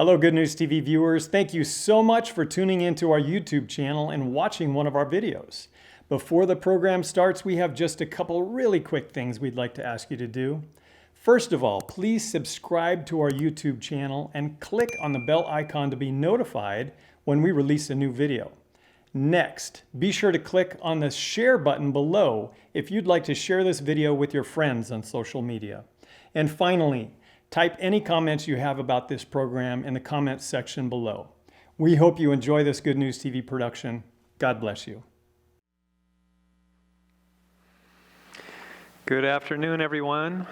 Hello, Good News TV viewers. Thank you so much for tuning into our YouTube channel and watching one of our videos. Before the program starts, we have just a couple really quick things we'd like to ask you to do. First of all, please subscribe to our YouTube channel and click on the bell icon to be notified when we release a new video. Next, be sure to click on the share button below if you'd like to share this video with your friends on social media. And finally, type any comments you have about this program in the comments section below. We hope you enjoy this Good News TV production. God bless you. Good afternoon, everyone.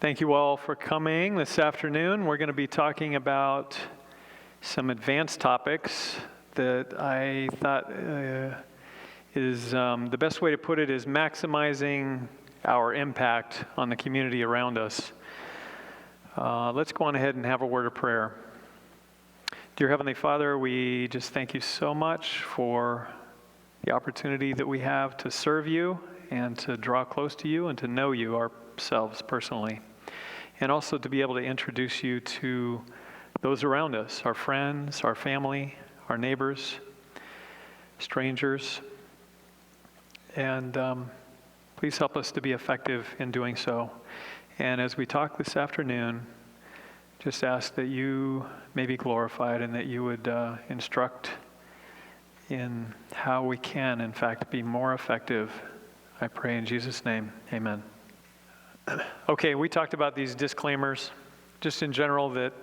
Thank you all for coming this afternoon. We're going to be talking about some advanced topics that I thought is the best way to put it is maximizing our impact on the community around us. Let's go on ahead and have a word of prayer. Dear Heavenly Father, we just thank you so much for the opportunity that we have to serve you and to draw close to you and to know you ourselves personally. And also to be able to introduce you to those around us, our friends, our family, our neighbors, strangers. And please help us to be effective in doing so. And as we talk this afternoon, just ask that you may be glorified and that you would instruct in how we can, in fact, be more effective. I pray in Jesus' name, amen. Okay, we talked about these disclaimers, just in general that,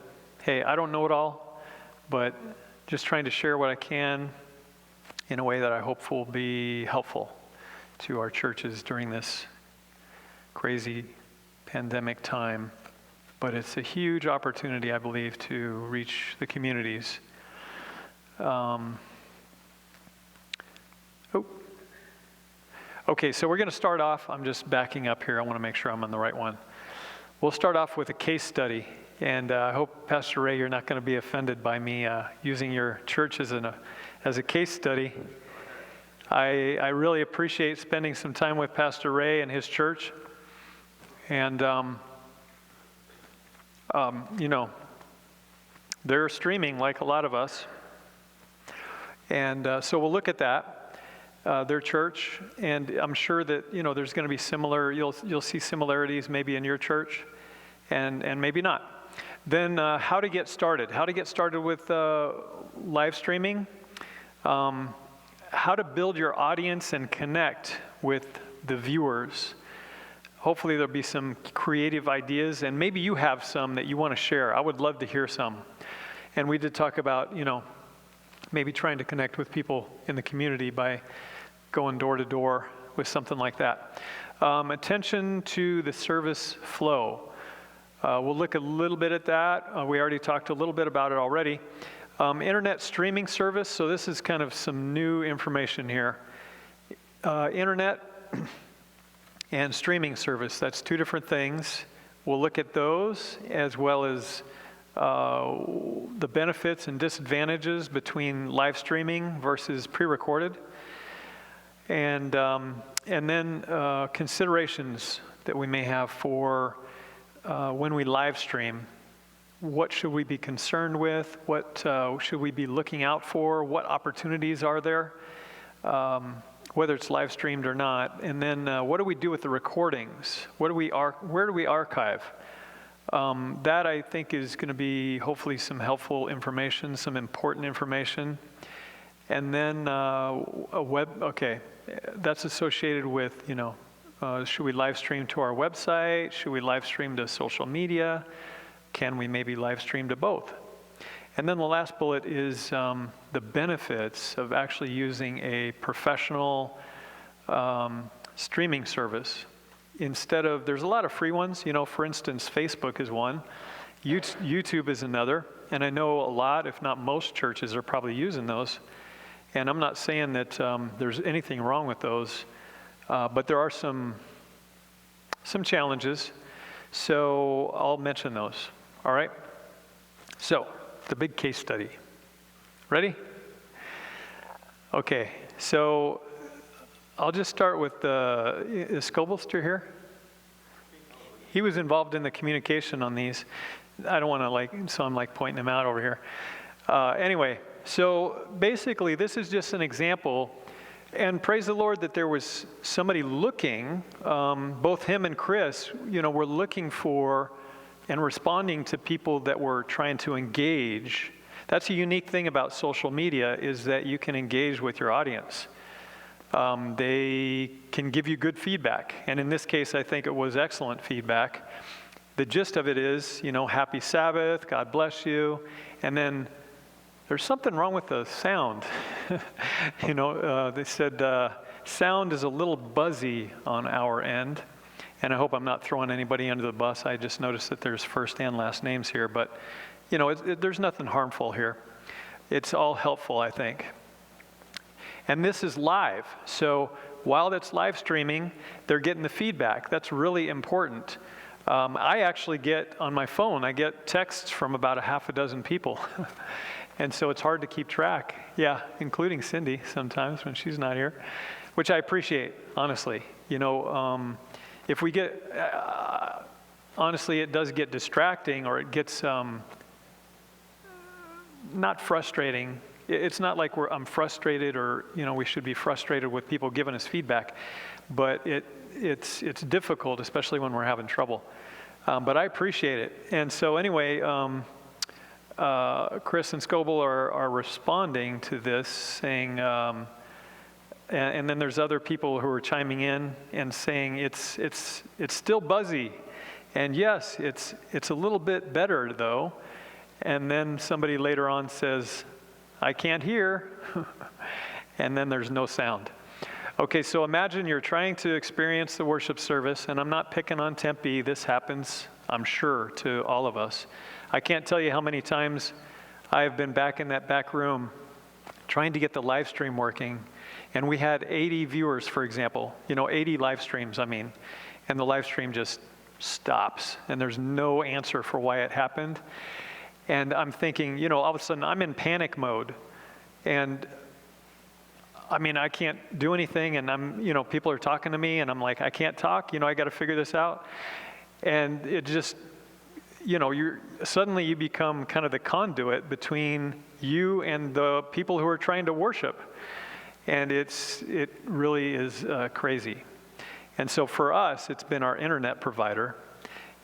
hey, I don't know it all, but just trying to share what I can in a way that I hope will be helpful to our churches during this crazy pandemic time. But it's a huge opportunity, I believe, to reach the communities. Okay, so we're going to start off. I'm just backing up here. I want to make sure I'm on the right one. We'll start off with a case study. And I hope, Pastor Ray, you're not going to be offended by me using your church as a case study. I really appreciate spending some time with Pastor Ray and his church. And, they're streaming like a lot of us. And so we'll look at that, their church. And I'm sure that, there's going to be you'll see similarities maybe in your church and maybe not. Then how to get started. How to get started with live streaming. How to build your audience and connect with the viewers. Hopefully there'll be some creative ideas, and maybe you have some that you want to share. I would love to hear some. And we did talk about, maybe trying to connect with people in the community by going door to door with something like that. Attention to the service flow. We'll look a little bit at that. We already talked a little bit about it already. Internet streaming service. So this is kind of some new information here. Internet and streaming service. That's two different things. We'll look at those as well as the benefits and disadvantages between live streaming versus pre-recorded. And then considerations that we may have for when we live stream. What should we be concerned with? What should we be looking out for? What opportunities are there, whether it's live streamed or not? And then what do we do with the recordings? Where do we archive? That I think is going to be hopefully some helpful information, some important information. And then that's associated with, should we live stream to our website? Should we live stream to social media? Can we maybe live stream to both? And then the last bullet is the benefits of actually using a professional streaming service. There's a lot of free ones. For instance, Facebook is one. YouTube is another. And I know a lot, if not most churches are probably using those. And I'm not saying that there's anything wrong with those, but there are some challenges. So I'll mention those. All right? So, the big case study. Ready? Okay, so I'll just start with is Scoble still here? He was involved in the communication on these. I don't want to so I'm pointing them out over here. Anyway, so basically this is just an example, and praise the Lord that there was somebody looking, both him and Chris, were looking for and responding to people that were trying to engage. That's a unique thing about social media, is that you can engage with your audience. They can give you good feedback, and in this case I think it was excellent feedback. The gist of it is, happy Sabbath, God bless you, and then there's something wrong with the sound. They said sound is a little buzzy on our end, and I hope I'm not throwing anybody under the bus. I just noticed that there's first and last names here, but there's nothing harmful here. It's all helpful, I think. And this is live, so while that's live streaming, they're getting the feedback. That's really important. I actually get, on my phone, I get texts from about a half a dozen people. And so it's hard to keep track. Yeah, including Cindy sometimes when she's not here, which I appreciate, honestly. If we get, honestly, it does get distracting, or it gets not frustrating. It's not like I'm frustrated, or we should be frustrated with people giving us feedback, but it's difficult, especially when we're having trouble. But I appreciate it. And so anyway, Chris and Scoble are responding to this, saying, and then there's other people who are chiming in and saying it's still buzzy, and yes, it's a little bit better though. And then somebody later on says, I can't hear, and then there's no sound. Okay, so imagine you're trying to experience the worship service, and I'm not picking on Tempe. This happens, I'm sure, to all of us. I can't tell you how many times I have been back in that back room trying to get the live stream working, and we had 80 viewers, for example, 80 live streams, and the live stream just stops, and there's no answer for why it happened. And I'm thinking, all of a sudden I'm in panic mode, and I can't do anything, and people are talking to me, and I'm like, I can't talk, I got to figure this out. And it just, suddenly you become kind of the conduit between you and the people who are trying to worship. And it really is crazy. And so for us, it's been our internet provider.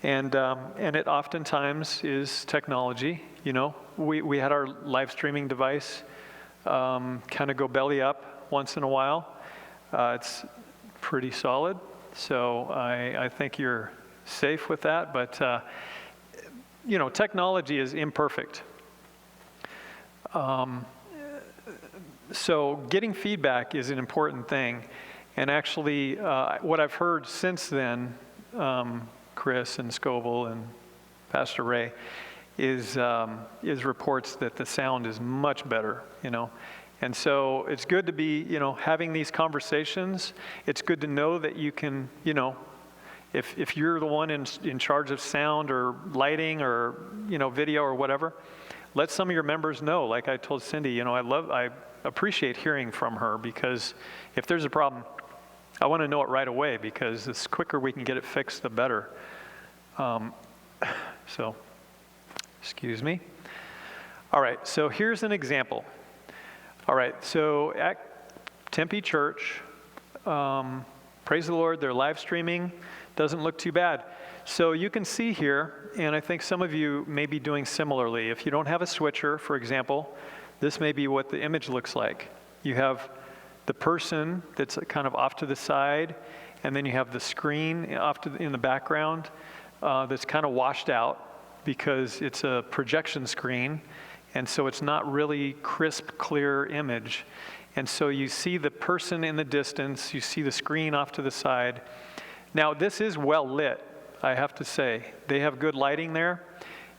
And it oftentimes is technology. We had our live streaming device kind of go belly up once in a while. It's pretty solid, so I think you're safe with that. But technology is imperfect. So getting feedback is an important thing. And actually, what I've heard since then, Chris and Scoble and Pastor Ray, is reports that the sound is much better, And so it's good to be, having these conversations. It's good to know that you can, if you're the one in charge of sound or lighting or, video or whatever, let some of your members know. Like I told Cindy, I appreciate hearing from her, because if there's a problem, I want to know it right away, because the quicker we can get it fixed, the better. So, excuse me. All right, so here's an example. All right, so at Tempe Church, praise the Lord, they're live streaming. Doesn't look too bad. So you can see here, and I think some of you may be doing similarly. If you don't have a switcher, for example, this may be what the image looks like. You have the person that's kind of off to the side, and then you have the screen in the background that's kind of washed out because it's a projection screen, and so it's not really crisp, clear image. And so you see the person in the distance, you see the screen off to the side. Now this is well lit, I have to say. They have good lighting there,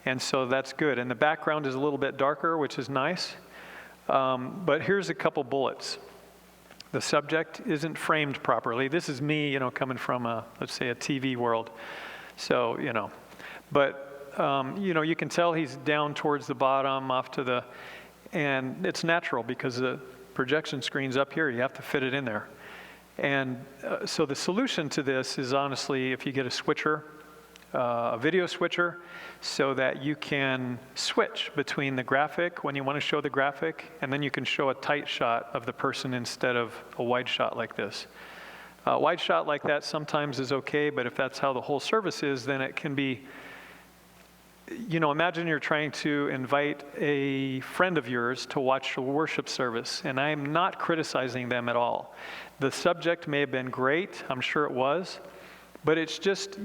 and so that's good. And the background is a little bit darker, which is nice. But here's a couple bullets. The subject isn't framed properly. This is me, coming from let's say a TV world. So, but, you can tell he's down towards the bottom and it's natural because the projection screen's up here. You have to fit it in there. And so the solution to this is honestly, if you get a switcher, a video switcher so that you can switch between the graphic when you want to show the graphic, and then you can show a tight shot of the person instead of a wide shot like this. A wide shot like that sometimes is okay, but if that's how the whole service is, then it can be, imagine you're trying to invite a friend of yours to watch a worship service, and I am not criticizing them at all. The subject may have been great, I'm sure it was, but it's just,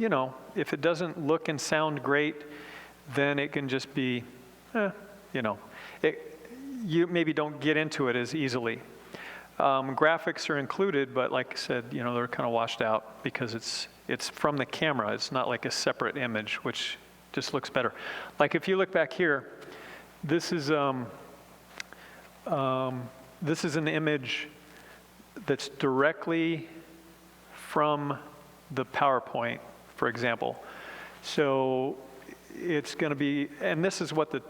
if it doesn't look and sound great, then it can just be, you maybe don't get into it as easily. Graphics are included, but like I said, they're kind of washed out because it's from the camera. It's not like a separate image, which just looks better. Like if you look back here, this is an image that's directly from the PowerPoint, for example. So it's going to be, and this is what the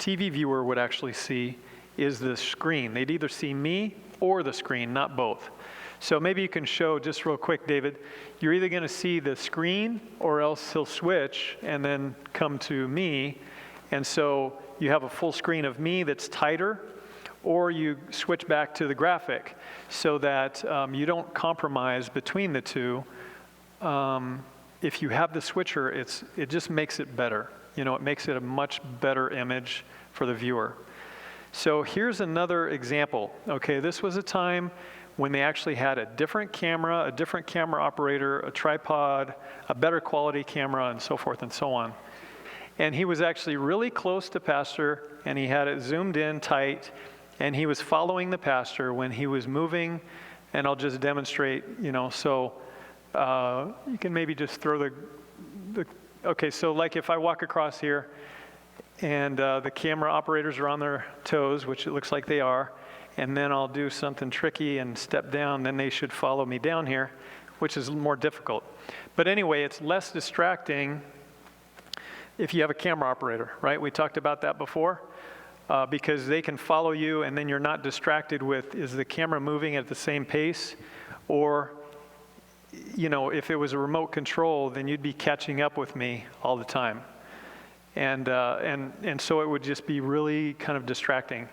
TV viewer would actually see, is the screen. They'd either see me or the screen, not both. So maybe you can show just real quick, David, you're either going to see the screen or else he'll switch and then come to me. And so you have a full screen of me that's tighter, or you switch back to the graphic so that you don't compromise between the two. If you have the switcher, it just makes it better. It makes it a much better image for the viewer. So here's another example. Okay, this was a time when they actually had a different camera operator, a tripod, a better quality camera, and so forth and so on. And he was actually really close to Pastor, and he had it zoomed in tight, and he was following the pastor when he was moving. And I'll just demonstrate, so you can maybe just throw okay, so like if I walk across here, and the camera operators are on their toes, which it looks like they are, and then I'll do something tricky and step down, then they should follow me down here, which is more difficult. But anyway, it's less distracting if you have a camera operator, right? We talked about that before, because they can follow you, and then you're not distracted with, is the camera moving at the same pace? Or, if it was a remote control, then you'd be catching up with me all the time. And so it would just be really kind of distracting.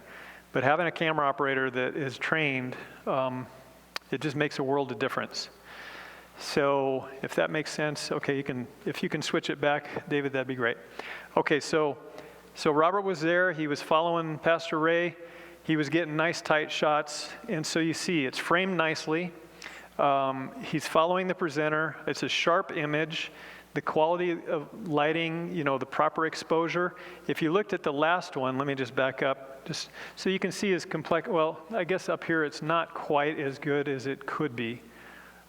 But having a camera operator that is trained, it just makes a world of difference. So if that makes sense, okay, if you can switch it back, David, that'd be great. Okay, so Robert was there. He was following Pastor Ray. He was getting nice tight shots. And so you see, it's framed nicely. He's following the presenter. It's a sharp image. The quality of lighting, the proper exposure. If you looked at the last one, let me just back up, just so you can see his complex. Well, I guess up here it's not quite as good as it could be.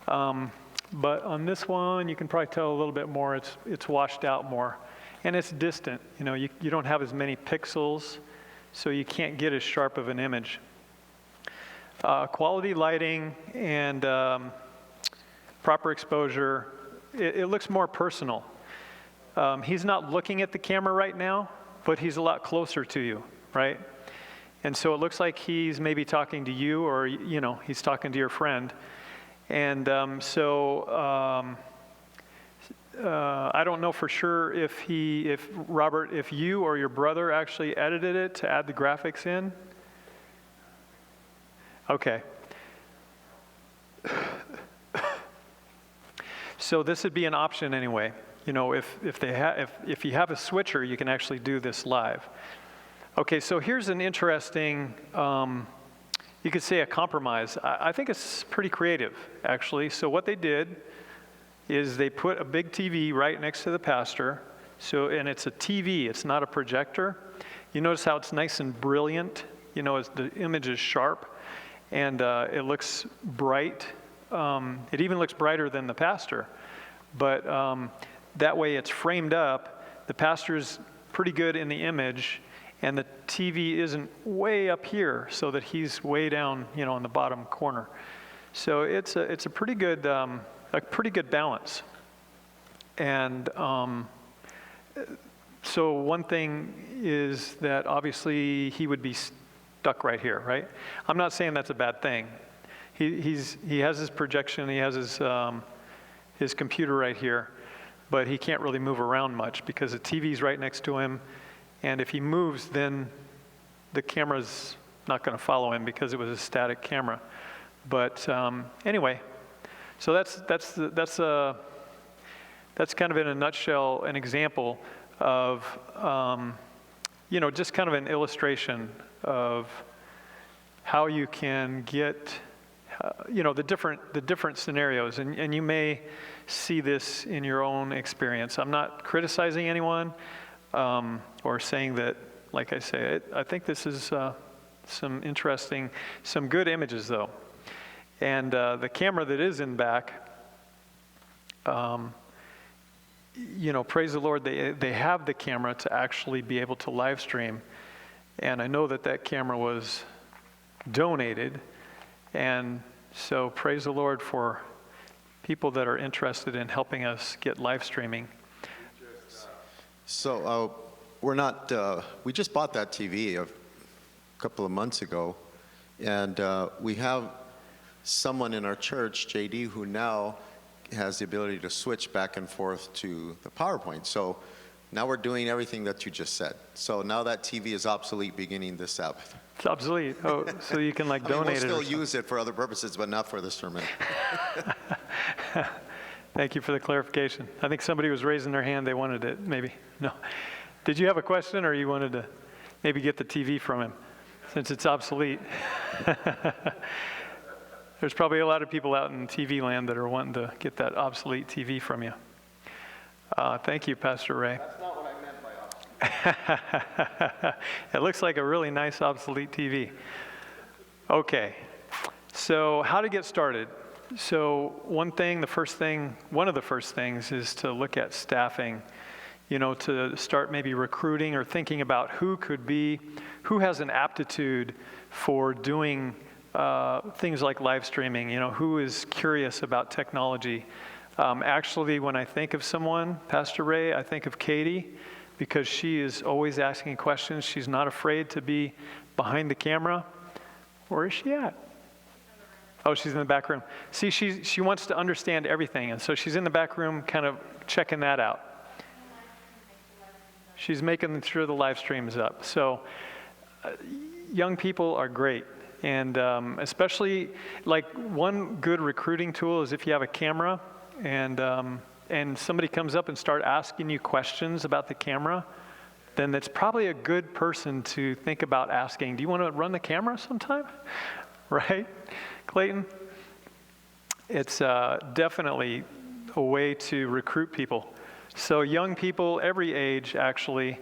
But on this one, you can probably tell a little bit more. It's washed out more. And it's distant. You don't have as many pixels, so you can't get as sharp of an image. Quality lighting and proper exposure. It looks more personal. He's not looking at the camera right now, but he's a lot closer to you, right? And so it looks like he's maybe talking to you, or he's talking to your friend. And I don't know for sure if Robert, if you or your brother actually edited it to add the graphics in. Okay. So this would be an option anyway. If you have a switcher, you can actually do this live. Okay, so here's an interesting, you could say a compromise. I think it's pretty creative, actually. So what they did is they put a big TV right next to the pastor. And it's a TV, it's not a projector. You notice how it's nice and brilliant, as the image is sharp, and it looks bright. It even looks brighter than the pastor, but that way it's framed up. The pastor's pretty good in the image, and the TV isn't way up here, so that he's way down, in the bottom corner. So it's a pretty good balance. And so one thing is that obviously he would be stuck right here, right? I'm not saying that's a bad thing. He has his projection, he has his computer right here. but he can't really move around much because the TV's right next to him, and if he moves, then the camera's not going to follow him because it was a static camera. But anyway, so that's kind of in a nutshell an example of just kind of an illustration of how you can get the different scenarios, and you may see this in your own experience. I'm not criticizing anyone or saying that, like I say, I think this is some good images though. And the camera that is in back, praise the Lord, they have the camera to actually be able to live stream. And I know that camera was donated. And so praise the Lord for people that are interested in helping us get live streaming. So we just bought that TV a couple of months ago. And we have someone in our church, JD, who now has the ability to switch back and forth to the PowerPoint. So now we're doing everything that you just said. So now that TV is obsolete beginning this Sabbath. It's obsolete. Oh, so you can donate it. We'll still use it for other purposes, but not for the sermon. Thank you for the clarification. I think somebody was raising their hand. They wanted it, maybe. No. Did you have a question, or you wanted to maybe get the TV from him since it's obsolete? There's probably a lot of people out in TV land that are wanting to get that obsolete TV from you. Thank you, Pastor Ray. That's not what I meant by obsolete. It looks like a really nice obsolete TV. Okay, so how to get started. So one of the first things is to look at staffing, to start maybe recruiting or thinking about who has an aptitude for doing things like live streaming, who is curious about technology. Actually, when I think of someone, Pastor Ray, I think of Katie, because she is always asking questions. She's not afraid to be behind the camera. Where is she at? Oh, she's in the back room. See, she wants to understand everything, and so she's in the back room kind of checking that out. She's making sure the live stream is up. So young people are great. And especially, like, one good recruiting tool is if you have a camera and somebody comes up and start asking you questions about the camera, then that's probably a good person to think about asking, do you want to run the camera sometime? Right, Clayton? It's definitely a way to recruit people. So young people, every age actually,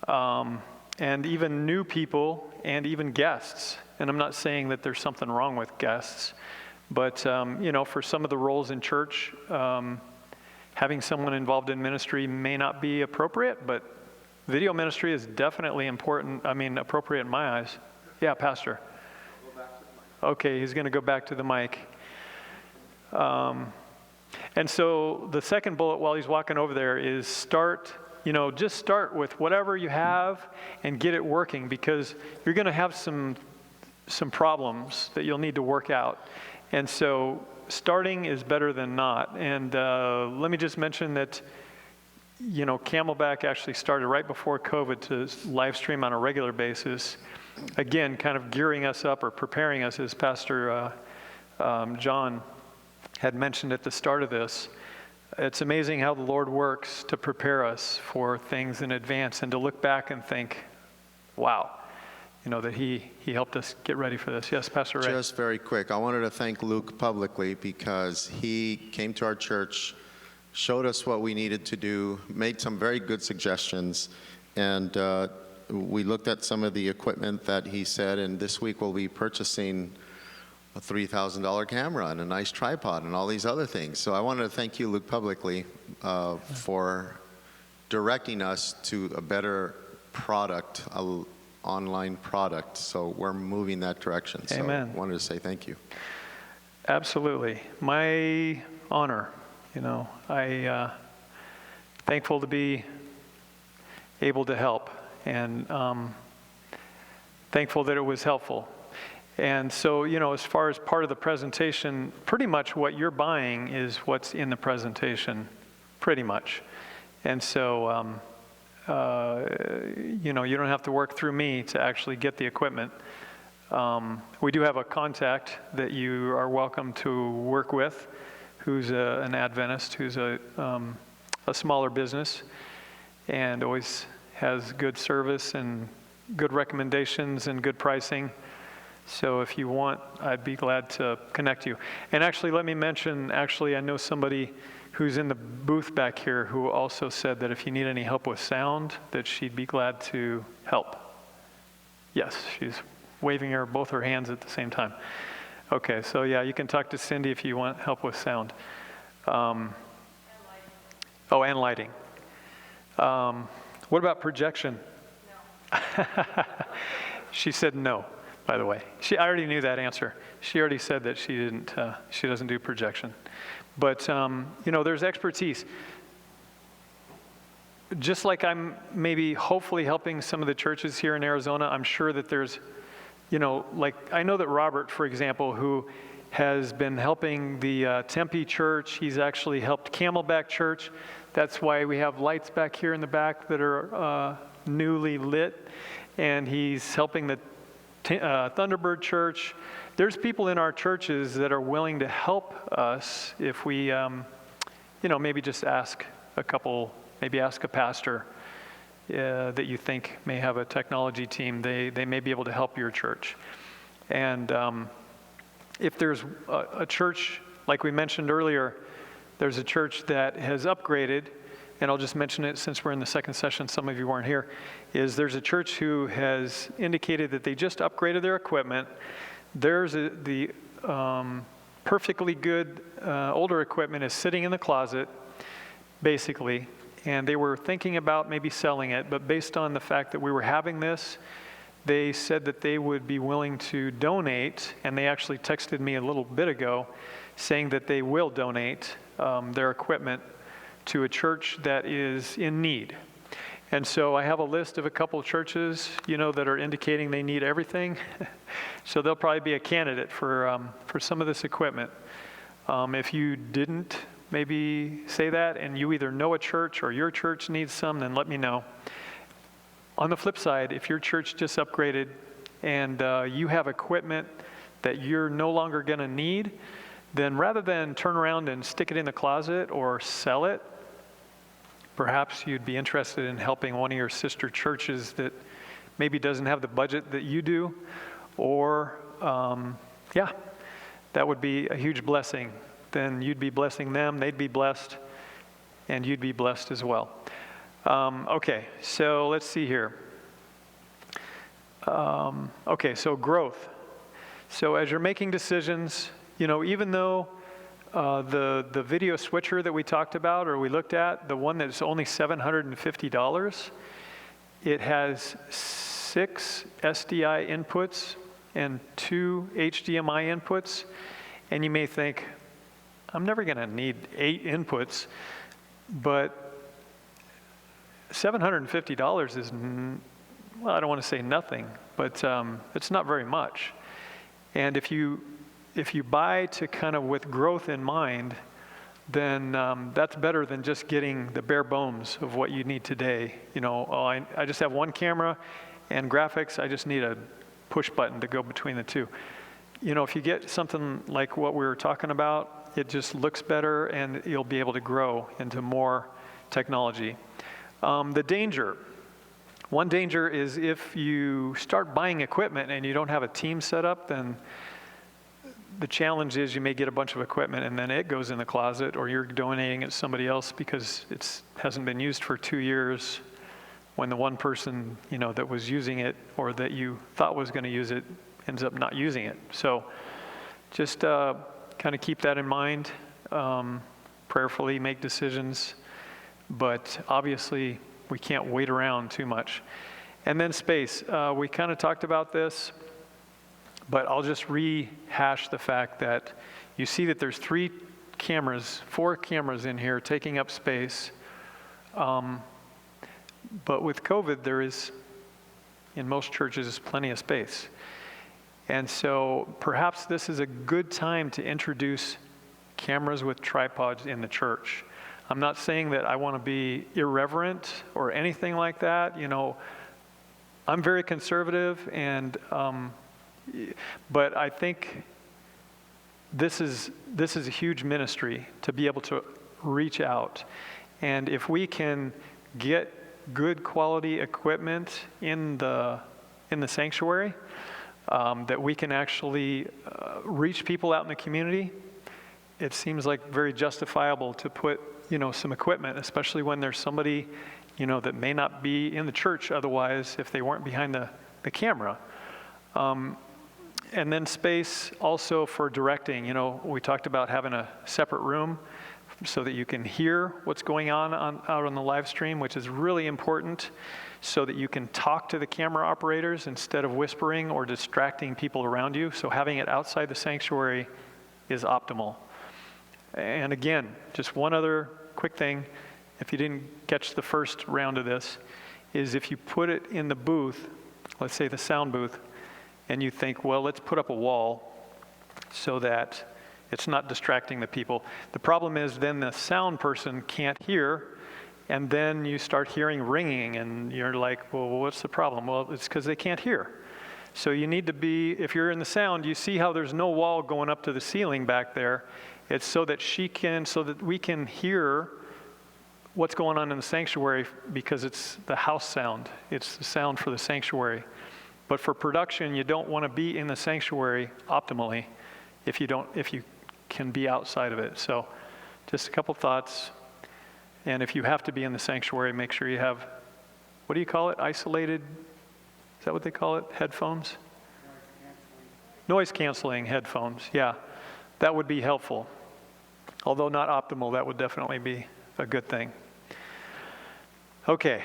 and even new people and even guests. And I'm not saying that there's something wrong with guests, but for some of the roles in church, having someone involved in ministry may not be appropriate, but video ministry is definitely appropriate in my eyes. Yeah, Pastor. Okay, he's going to go back to the mic. And so the second bullet while he's walking over there is just start with whatever you have and get it working, because you're going to have some problems that you'll need to work out. And so starting is better than not. And let me just mention that, Camelback actually started right before COVID to live stream on a regular basis. Again, kind of gearing us up or preparing us, as Pastor John had mentioned at the start of this. It's amazing how the Lord works to prepare us for things in advance and to look back and think, wow, that he helped us get ready for this. Yes, Pastor Ray. Just very quick, I wanted to thank Luke publicly because he came to our church, showed us what we needed to do, made some very good suggestions, and we looked at some of the equipment that he said, and this week we'll be purchasing a $3,000 camera and a nice tripod and all these other things. So I wanted to thank you, Luke, publicly for directing us to a better product, online product. So we're moving that direction. Amen. So I wanted to say thank you. Absolutely. My honor. I thankful to be able to help, and thankful that it was helpful. And so, as far as part of the presentation, pretty much what you're buying is what's in the presentation. pretty much. And so, you know, you don't have to work through me to actually get the equipment. We do have a contact that you are welcome to work with, who's an Adventist, who's a smaller business, and always has good service and good recommendations and good pricing. So if you want, I'd be glad to connect you. And actually, let me mention, I know somebody who's in the booth back here who also said that if you need any help with sound, that she'd be glad to help. Yes, she's waving both her hands at the same time. Okay, so yeah, you can talk to Cindy if you want help with sound. And lighting. What about projection? No. She said no, by the way. I already knew that answer. She already said that she doesn't do projection. But, you know, there's expertise. Just like I'm maybe hopefully helping some of the churches here in Arizona, I'm sure that there's, you know, like I know that Robert, for example, who has been helping the Tempe church, he's actually helped Camelback Church. That's why we have lights back here in the back that are newly lit. And he's helping the Thunderbird Church. There's people in our churches that are willing to help us if we, you know, maybe just ask a pastor that you think may have a technology team. They may be able to help your church. And if there's a church, like we mentioned earlier, there's a church that has upgraded, and I'll just mention it since we're in the second session, some of you weren't here, there's a church who has indicated that they just upgraded their equipment. There's the perfectly good older equipment is sitting in the closet, basically, and they were thinking about maybe selling it, but based on the fact that we were having this, they said that they would be willing to donate, and they actually texted me a little bit ago saying that they will donate their equipment to a church that is in need. And so I have a list of a couple of churches, you know, that are indicating they need everything. So they'll probably be a candidate for some of this equipment. If you didn't maybe say that and you either know a church or your church needs some, then let me know. On the flip side, if your church just upgraded and you have equipment that you're no longer going to need, then rather than turn around and stick it in the closet or sell it, perhaps you'd be interested in helping one of your sister churches that maybe doesn't have the budget that you do, or that would be a huge blessing. Then you'd be blessing them, they'd be blessed, and you'd be blessed as well. Okay, so let's see here. Okay, so growth. So as you're making decisions, you know, even though the video switcher that we talked about or we looked at, the one that's only $750, it has 6 SDI inputs and 2 HDMI inputs. And you may think, I'm never going to need 8 inputs, but $750 is, well, I don't want to say nothing, but it's not very much. And if you buy to kind of with growth in mind, then that's better than just getting the bare bones of what you need today. You know, I just have one camera and graphics. I just need a push button to go between the two. You know, if you get something like what we were talking about, it just looks better and you'll be able to grow into more technology. The danger. One danger is if you start buying equipment and you don't have a team set up, then the challenge is you may get a bunch of equipment and then it goes in the closet, or you're donating it to somebody else because it hasn't been used for 2 years, when the one person, you know, that was using it or that you thought was going to use it ends up not using it. So just kind of keep that in mind, prayerfully make decisions, but obviously we can't wait around too much. And then space. We kind of talked about this, but I'll just rehash the fact that you see that there's 4 cameras in here taking up space. But with COVID, there is, in most churches, plenty of space. And so perhaps this is a good time to introduce cameras with tripods in the church. I'm not saying that I want to be irreverent or anything like that. You know, I'm very conservative, and but I think this is a huge ministry to be able to reach out. And if we can get good quality equipment in the sanctuary, that we can actually reach people out in the community, it seems like very justifiable to put, you know, some equipment, especially when there's somebody, you know, that may not be in the church otherwise if they weren't behind the camera. And then space also for directing. You know, we talked about having a separate room so that you can hear what's going on out on the live stream, which is really important, so that you can talk to the camera operators instead of whispering or distracting people around you. So having it outside the sanctuary is optimal. And again, just one other quick thing, if you didn't catch the first round of this, is if you put it in the booth, let's say the sound booth, and you think, well, let's put up a wall so that it's not distracting the people. The problem is then the sound person can't hear, and then you start hearing ringing, and you're like, well, what's the problem? Well, it's because they can't hear. So you need to be, if you're in the sound, you see how there's no wall going up to the ceiling back there. It's so that we can hear what's going on in the sanctuary, because it's the house sound. It's the sound for the sanctuary. But for production, you don't want to be in the sanctuary optimally if you can be outside of it. So just a couple thoughts. And if you have to be in the sanctuary, make sure you have, what do you call it? Isolated, is that what they call it? Headphones? Noise canceling headphones, yeah. That would be helpful. Although not optimal, that would definitely be a good thing. Okay.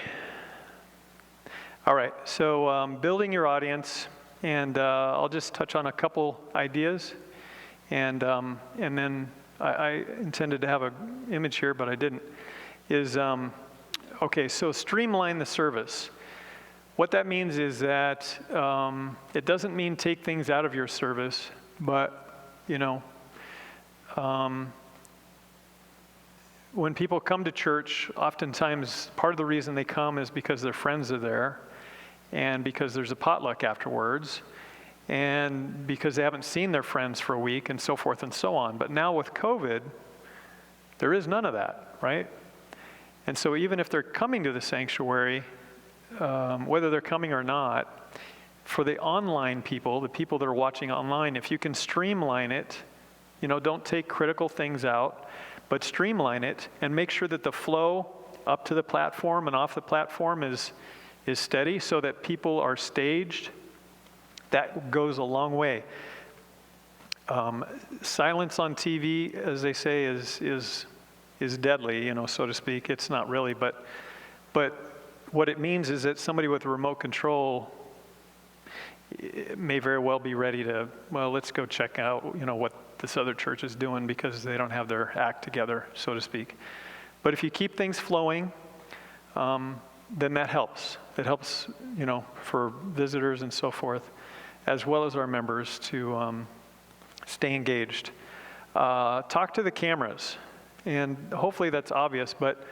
All right, so building your audience, and I'll just touch on a couple ideas, and then I intended to have an image here, but I didn't, okay, so streamline the service. What that means is that it doesn't mean take things out of your service, but, you know, when people come to church, oftentimes part of the reason they come is because their friends are there, and because there's a potluck afterwards, and because they haven't seen their friends for a week, and so forth and so on. But now with COVID, there is none of that, right? And so even if they're coming to the sanctuary, whether they're coming or not, for the online people, the people that are watching online, if you can streamline it, you know, don't take critical things out, but streamline it and make sure that the flow up to the platform and off the platform is steady, so that people are staged. That goes a long way. Silence on TV, as they say, is deadly, you know, so to speak. It's not really, but what it means is that somebody with remote control may very well be ready to, well, let's go check out, you know, what this other church is doing, because they don't have their act together, so to speak. But if you keep things flowing, then that helps. It helps, you know, for visitors and so forth, as well as our members to stay engaged. Talk to the cameras, and hopefully that's obvious, but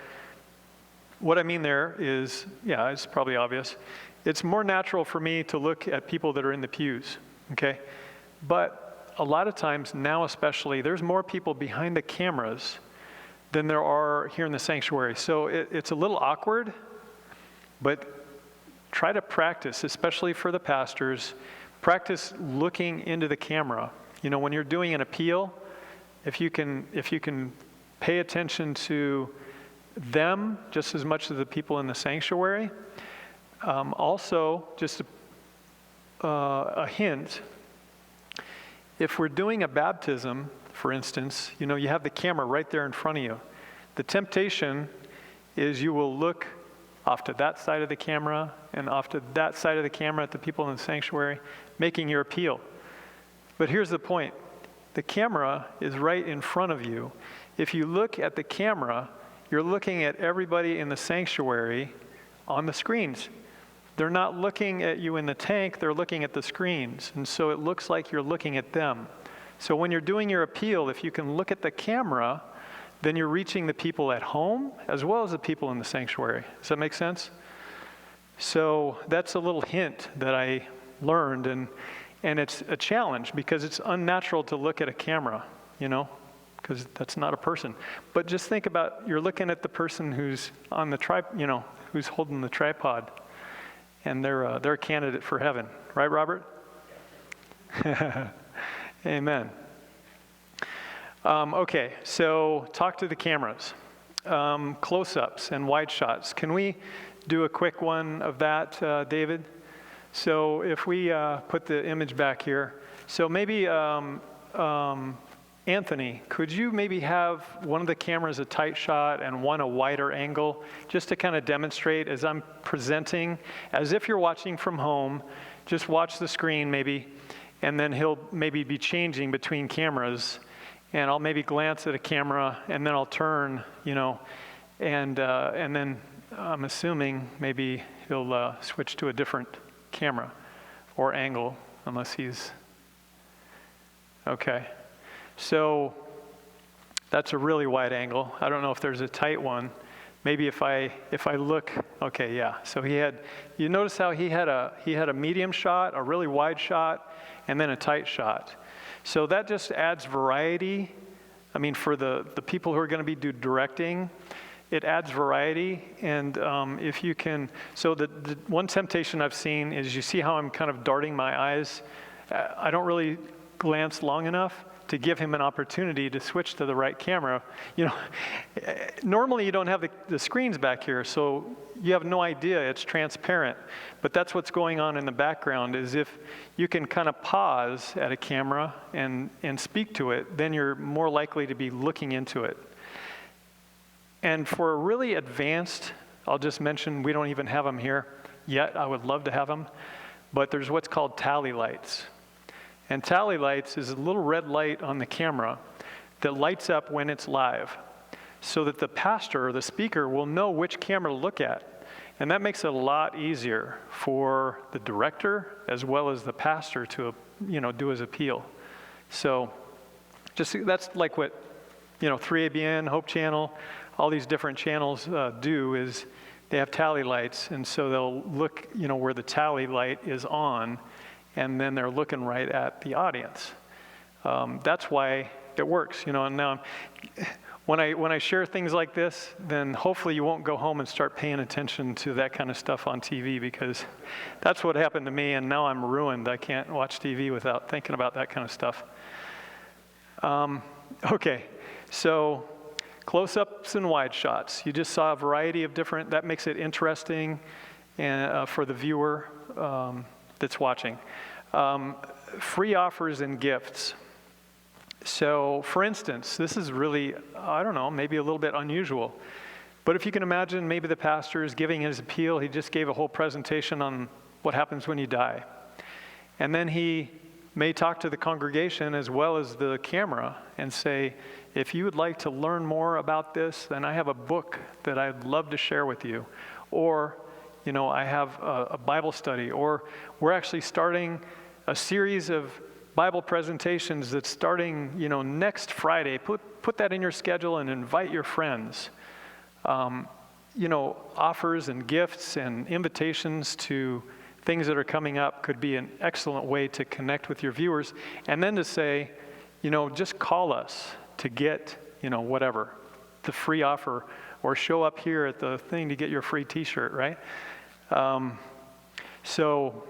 what I mean there is, yeah, it's probably obvious. It's more natural for me to look at people that are in the pews, okay? But a lot of times, now especially, there's more people behind the cameras than there are here in the sanctuary. So it's a little awkward, but try to practice, especially for the pastors, practice looking into the camera. You know, when you're doing an appeal, if you can pay attention to them just as much as the people in the sanctuary. Also, just a hint, if we're doing a baptism, for instance, you know, you have the camera right there in front of you. The temptation is you will look off to that side of the camera and off to that side of the camera at the people in the sanctuary, making your appeal. But here's the point. The camera is right in front of you. If you look at the camera, you're looking at everybody in the sanctuary on the screens. They're not looking at you in the tank, they're looking at the screens. And so it looks like you're looking at them. So when you're doing your appeal, if you can look at the camera, then you're reaching the people at home as well as the people in the sanctuary. Does that make sense? So that's a little hint that I learned, and it's a challenge because it's unnatural to look at a camera, because that's not a person. But just think about, you're looking at the person who's on the who's holding the tripod, and they're a candidate for heaven, right, Robert? Amen. Okay, so talk to the cameras, close-ups and wide shots. Can we do a quick one of that, David? So if we put the image back here, so maybe Anthony, could you maybe have one of the cameras a tight shot and one a wider angle, just to kind of demonstrate as I'm presenting, as if you're watching from home, just watch the screen maybe, and then he'll maybe be changing between cameras, and I'll maybe glance at a camera, and then I'll turn, and then I'm assuming maybe he'll switch to a different camera or angle, unless he's, okay. So that's a really wide angle. I don't know if there's a tight one. Maybe if I look, okay, yeah. So you notice how he had a medium shot, a really wide shot, and then a tight shot. So that just adds variety. I mean, for the people who are going to be directing, it adds variety. And if you can, so the one temptation I've seen is, you see how I'm kind of darting my eyes? I don't really glance long enough to give him an opportunity to switch to the right camera. Normally you don't have the screens back here, so you have no idea, it's transparent. But that's what's going on in the background, is if you can kind of pause at a camera and speak to it, then you're more likely to be looking into it. And for a really advanced, I'll just mention, we don't even have them here yet. I would love to have them. But there's what's called tally lights. And tally lights is a little red light on the camera that lights up when it's live, so that the pastor or the speaker will know which camera to look at. And that makes it a lot easier for the director as well as the pastor to, do his appeal. So that's like what, 3ABN, Hope Channel, all these different channels do, is they have tally lights. And so they'll look, where the tally light is on, and then they're looking right at the audience. That's why it works, And now, when I share things like this, then hopefully you won't go home and start paying attention to that kind of stuff on TV, because that's what happened to me, and now I'm ruined. I can't watch TV without thinking about that kind of stuff. Okay, so close-ups and wide shots. You just saw a variety of different. That makes it interesting and for the viewer that's watching. Free offers and gifts. So, for instance, this is really, I don't know, maybe a little bit unusual. But if you can imagine, maybe the pastor is giving his appeal. He just gave a whole presentation on what happens when you die. And then he may talk to the congregation as well as the camera and say, if you would like to learn more about this, then I have a book that I'd love to share with you. Or, I have a Bible study. Or we're actually starting a series of Bible presentations that's starting, next Friday. Put that in your schedule and invite your friends. Offers and gifts and invitations to things that are coming up could be an excellent way to connect with your viewers. And then to say, just call us to get, whatever, the free offer, or show up here at the thing to get your free t-shirt, right? So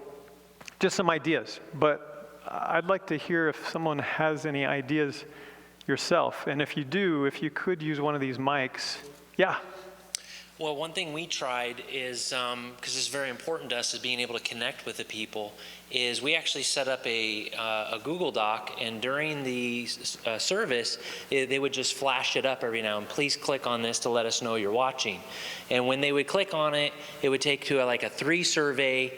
just some ideas, but I'd like to hear if someone has any ideas yourself. And if you do, if you could use one of these mics. Yeah. Well, one thing we tried is, because it's very important to us, is being able to connect with the people, is we actually set up a Google Doc, and during the service, they would just flash it up every now and please click on this to let us know you're watching. And when they would click on it, it would take to like a 3-survey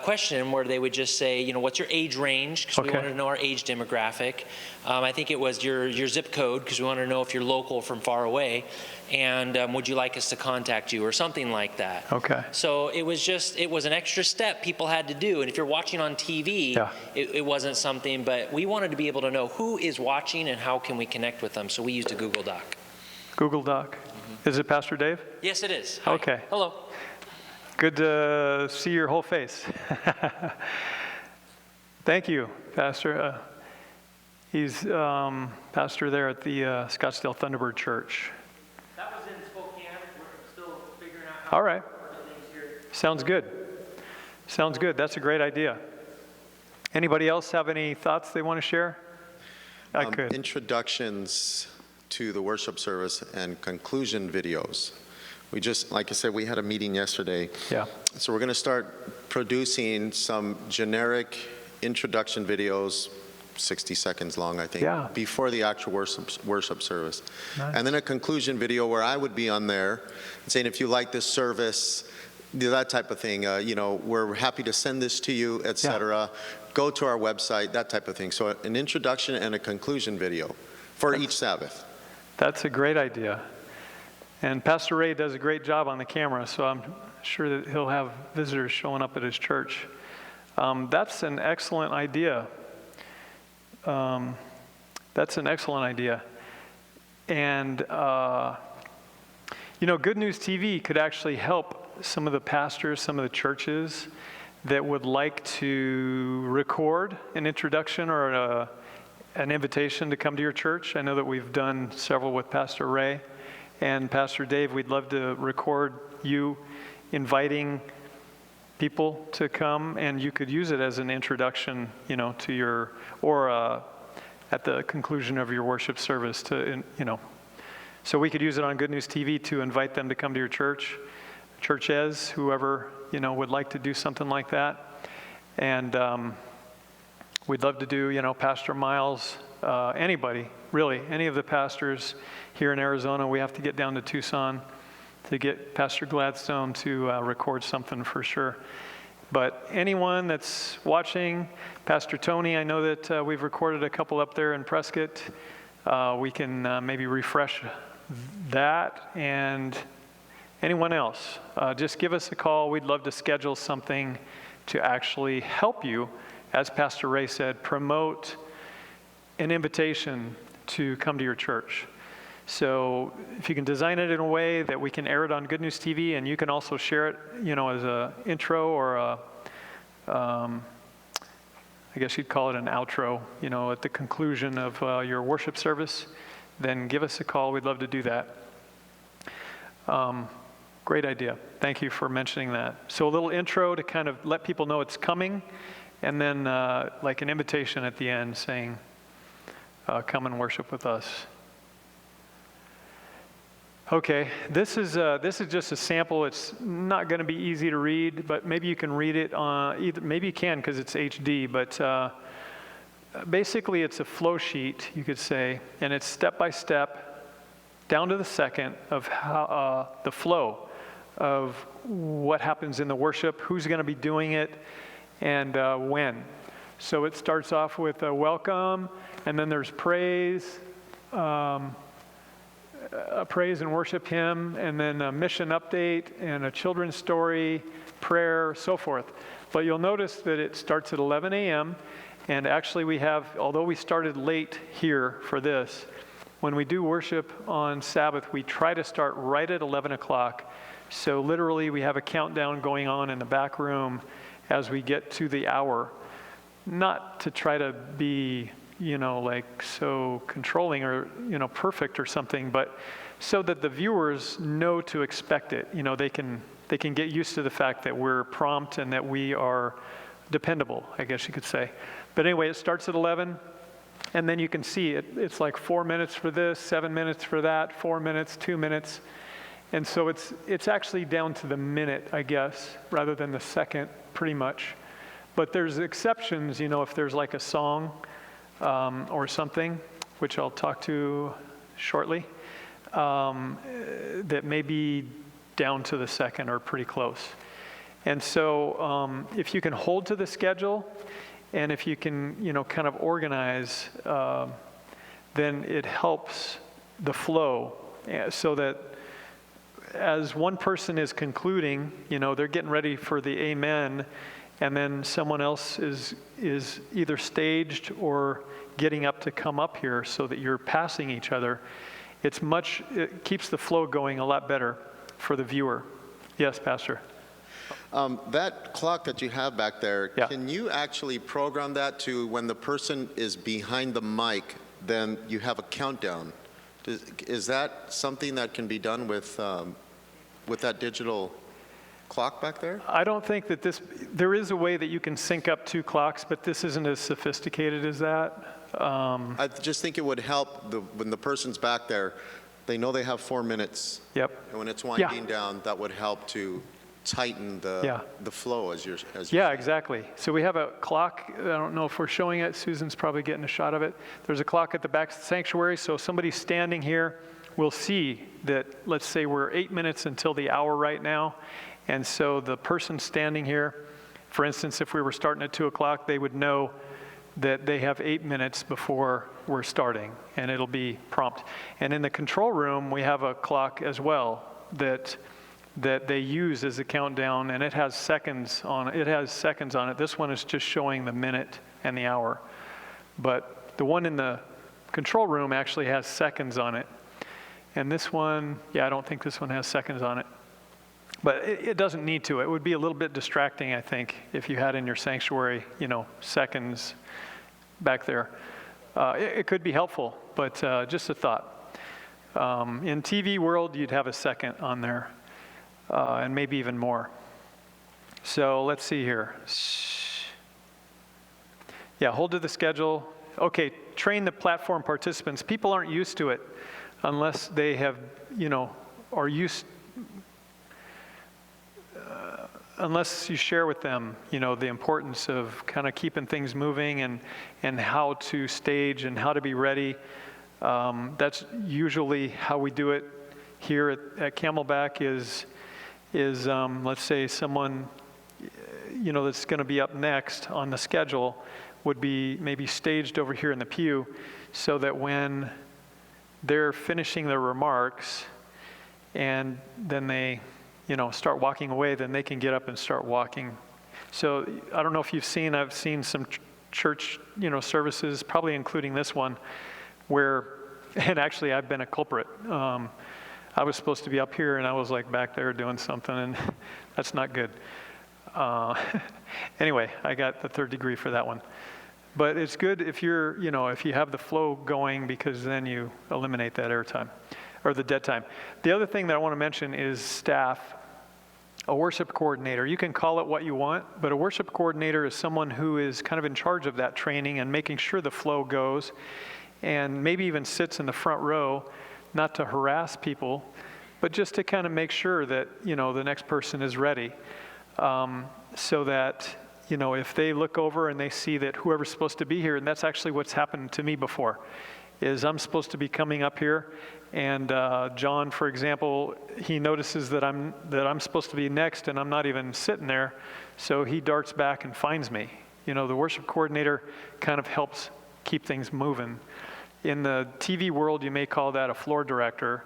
question where they would just say, what's your age range, because we wanted to know our age demographic. I think it was your zip code, because we wanted to know if you're local or from far away. And would you like us to contact you, or something like that. Okay. So it was an extra step people had to do. And if you're watching on TV, it wasn't something, but we wanted to be able to know who is watching and how can we connect with them. So we used a Google Doc. Google Doc. Is it Pastor Dave? Yes, it is. Hi. Okay. Hello. Good to see your whole face. Thank you, Pastor. He's pastor there at the Scottsdale Thunderbird Church. That was in Spokane. We're still figuring out how All right. to work things here. Sounds good. Sounds good. That's a great idea. Anybody else have any thoughts they want to share? I could. Introductions to the worship service and conclusion videos. We just, like I said, we had a meeting yesterday. Yeah. So we're going to start producing some generic introduction videos, 60 seconds long, I think, Yeah. before the actual worship service. Nice. And then a conclusion video where I would be on there saying, if you like this service, that type of thing, we're happy to send this to you, etc. Go to our website, that type of thing. So an introduction and a conclusion video for each Sabbath. That's a great idea. And Pastor Ray does a great job on the camera, so I'm sure that he'll have visitors showing up at his church. That's an excellent idea. That's an excellent idea. And, Good News TV could actually help some of the pastors, some of the churches that would like to record an introduction or an invitation to come to your church. I know that we've done several with Pastor Ray and Pastor Dave. We'd love to record you inviting people to come, and you could use it as an introduction, to your, or at the conclusion of your worship service So we could use it on Good News TV to invite them to come to your church, churches, whoever, would like to do something like that. And we'd love to do, Pastor Miles, anybody, really, any of the pastors here in Arizona. We have to get down to Tucson to get Pastor Gladstone to record something for sure. But anyone that's watching, Pastor Tony, I know that we've recorded a couple up there in Prescott. We can maybe refresh that. And anyone else, just give us a call. We'd love to schedule something to actually help you, as Pastor Ray said, promote an invitation to come to your church. So if you can design it in a way that we can air it on Good News TV, and you can also share it, as an intro or I guess you'd call it an outro, at the conclusion of your worship service, then give us a call. We'd love to do that. Great idea. Thank you for mentioning that. So a little intro to kind of let people know it's coming, and then like an invitation at the end saying, come and worship with us. Okay, this is just a sample. It's not going to be easy to read, but maybe you can read it on maybe you can because it's HD. But basically, it's a flow sheet, you could say, and it's step by step, down to the second of how the flow of what happens in the worship, who's going to be doing it, and when. So it starts off with a welcome, and then there's praise. A praise and worship hymn, and then a mission update, and a children's story, prayer, so forth. But you'll notice that it starts at 11 a.m., and actually we have, although we started late here for this, when we do worship on Sabbath, we try to start right at 11 o'clock. So literally we have a countdown going on in the back room as we get to the hour. Not to try to be like so controlling or, perfect or something, but so that the viewers know to expect it. They can get used to the fact that we're prompt and that we are dependable, I guess you could say. But anyway, it starts at 11, and then you can see it's like 4 minutes for this, 7 minutes for that, 4 minutes, 2 minutes. And so it's actually down to the minute, I guess, rather than the second, pretty much. But there's exceptions, if there's like a song, or something, which I'll talk to shortly, that may be down to the second or pretty close. And so if you can hold to the schedule, and if you can, kind of organize, then it helps the flow, so that as one person is concluding, they're getting ready for the amen, and then someone else is either staged or getting up to come up here so that you're passing each other. it keeps the flow going a lot better for the viewer. Yes, Pastor? That clock that you have back there, Yeah. can you actually program that to when the person is behind the mic, then you have a countdown? Is that something that can be done with that digital clock back there? I don't think that there is a way that you can sync up two clocks, but this isn't as sophisticated as that. I just think it would help when the person's back there, they know they have 4 minutes. Yep. And when it's winding down, that would help to tighten the flow as you're Yeah, exactly. So we have a clock. I don't know if we're showing it. Susan's probably getting a shot of it. There's a clock at the back of the sanctuary. So somebody standing here will see that, let's say we're 8 minutes until the hour right now. And so the person standing here, for instance, if we were starting at 2 o'clock, they would know that they have 8 minutes before we're starting, and it'll be prompt. And in the control room, we have a clock as well that they use as a countdown, and it has seconds on it. This one is just showing the minute and the hour. But the one in the control room actually has seconds on it. And this one, I don't think this one has seconds on it. But it doesn't need to. It would be a little bit distracting, I think, if you had in your sanctuary, seconds back there. It could be helpful, but just a thought. In TV world, you'd have a second on there. And maybe even more. So let's see here. Yeah, hold to the schedule. Okay, train the platform participants. People aren't used to it unless they have, are used, unless you share with them, the importance of kind of keeping things moving and how to stage and how to be ready. That's usually how we do it here at Camelback is let's say someone, that's going to be up next on the schedule would be maybe staged over here in the pew so that when they're finishing their remarks and then they, start walking away, then they can get up and start walking. So I don't know if I've seen some church, services, probably including this one, where, and actually I've been a culprit. I was supposed to be up here, and I was like back there doing something, and that's not good. Anyway, I got the 3rd degree for that one. But it's good if if you have the flow going, because then you eliminate that airtime, or the dead time. The other thing that I want to mention is staff. A worship coordinator. You can call it what you want, but a worship coordinator is someone who is kind of in charge of that training and making sure the flow goes, and maybe even sits in the front row, not to harass people, but just to kind of make sure that, the next person is ready. So that, if they look over and they see that whoever's supposed to be here, and that's actually what's happened to me before, is I'm supposed to be coming up here, and John, for example, he notices that I'm supposed to be next, and I'm not even sitting there, so he darts back and finds me. The worship coordinator kind of helps keep things moving. In the TV world, you may call that a floor director,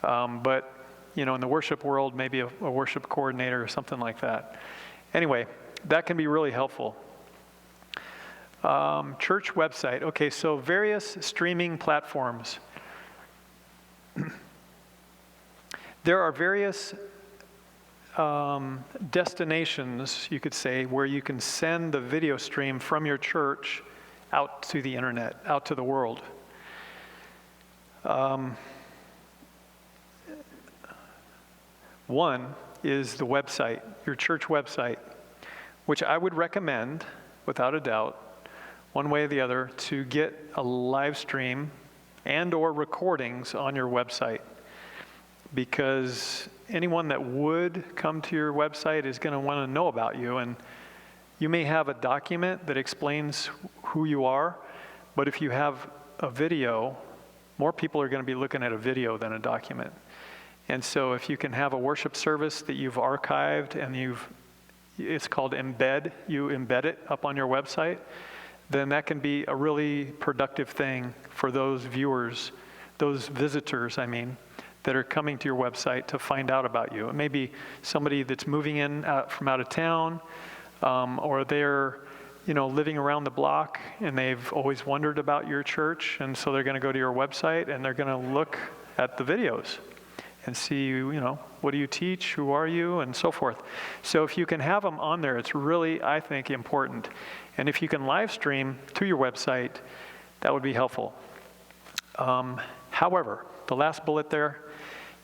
but in the worship world, maybe a worship coordinator or something like that. Anyway, that can be really helpful. Church website. Okay, so various streaming platforms. There are various destinations, you could say, where you can send the video stream from your church out to the internet, out to the world. One is the website, your church website, which I would recommend, without a doubt, one way or the other, to get a live stream and or recordings on your website. Because anyone that would come to your website is going to want to know about you. And you may have a document that explains who you are, but if you have a video, more people are going to be looking at a video than a document. And so if you can have a worship service that you've archived and it's called embed, you embed it up on your website, then that can be a really productive thing for those viewers, those visitors, that are coming to your website to find out about you. It may be somebody that's moving in from out of town, or they're, living around the block and they've always wondered about your church, and so they're going to go to your website and they're going to look at the videos and see, what do you teach, who are you, and so forth. So if you can have them on there, it's really, I think, important. And if you can live stream to your website, that would be helpful. However, the last bullet there,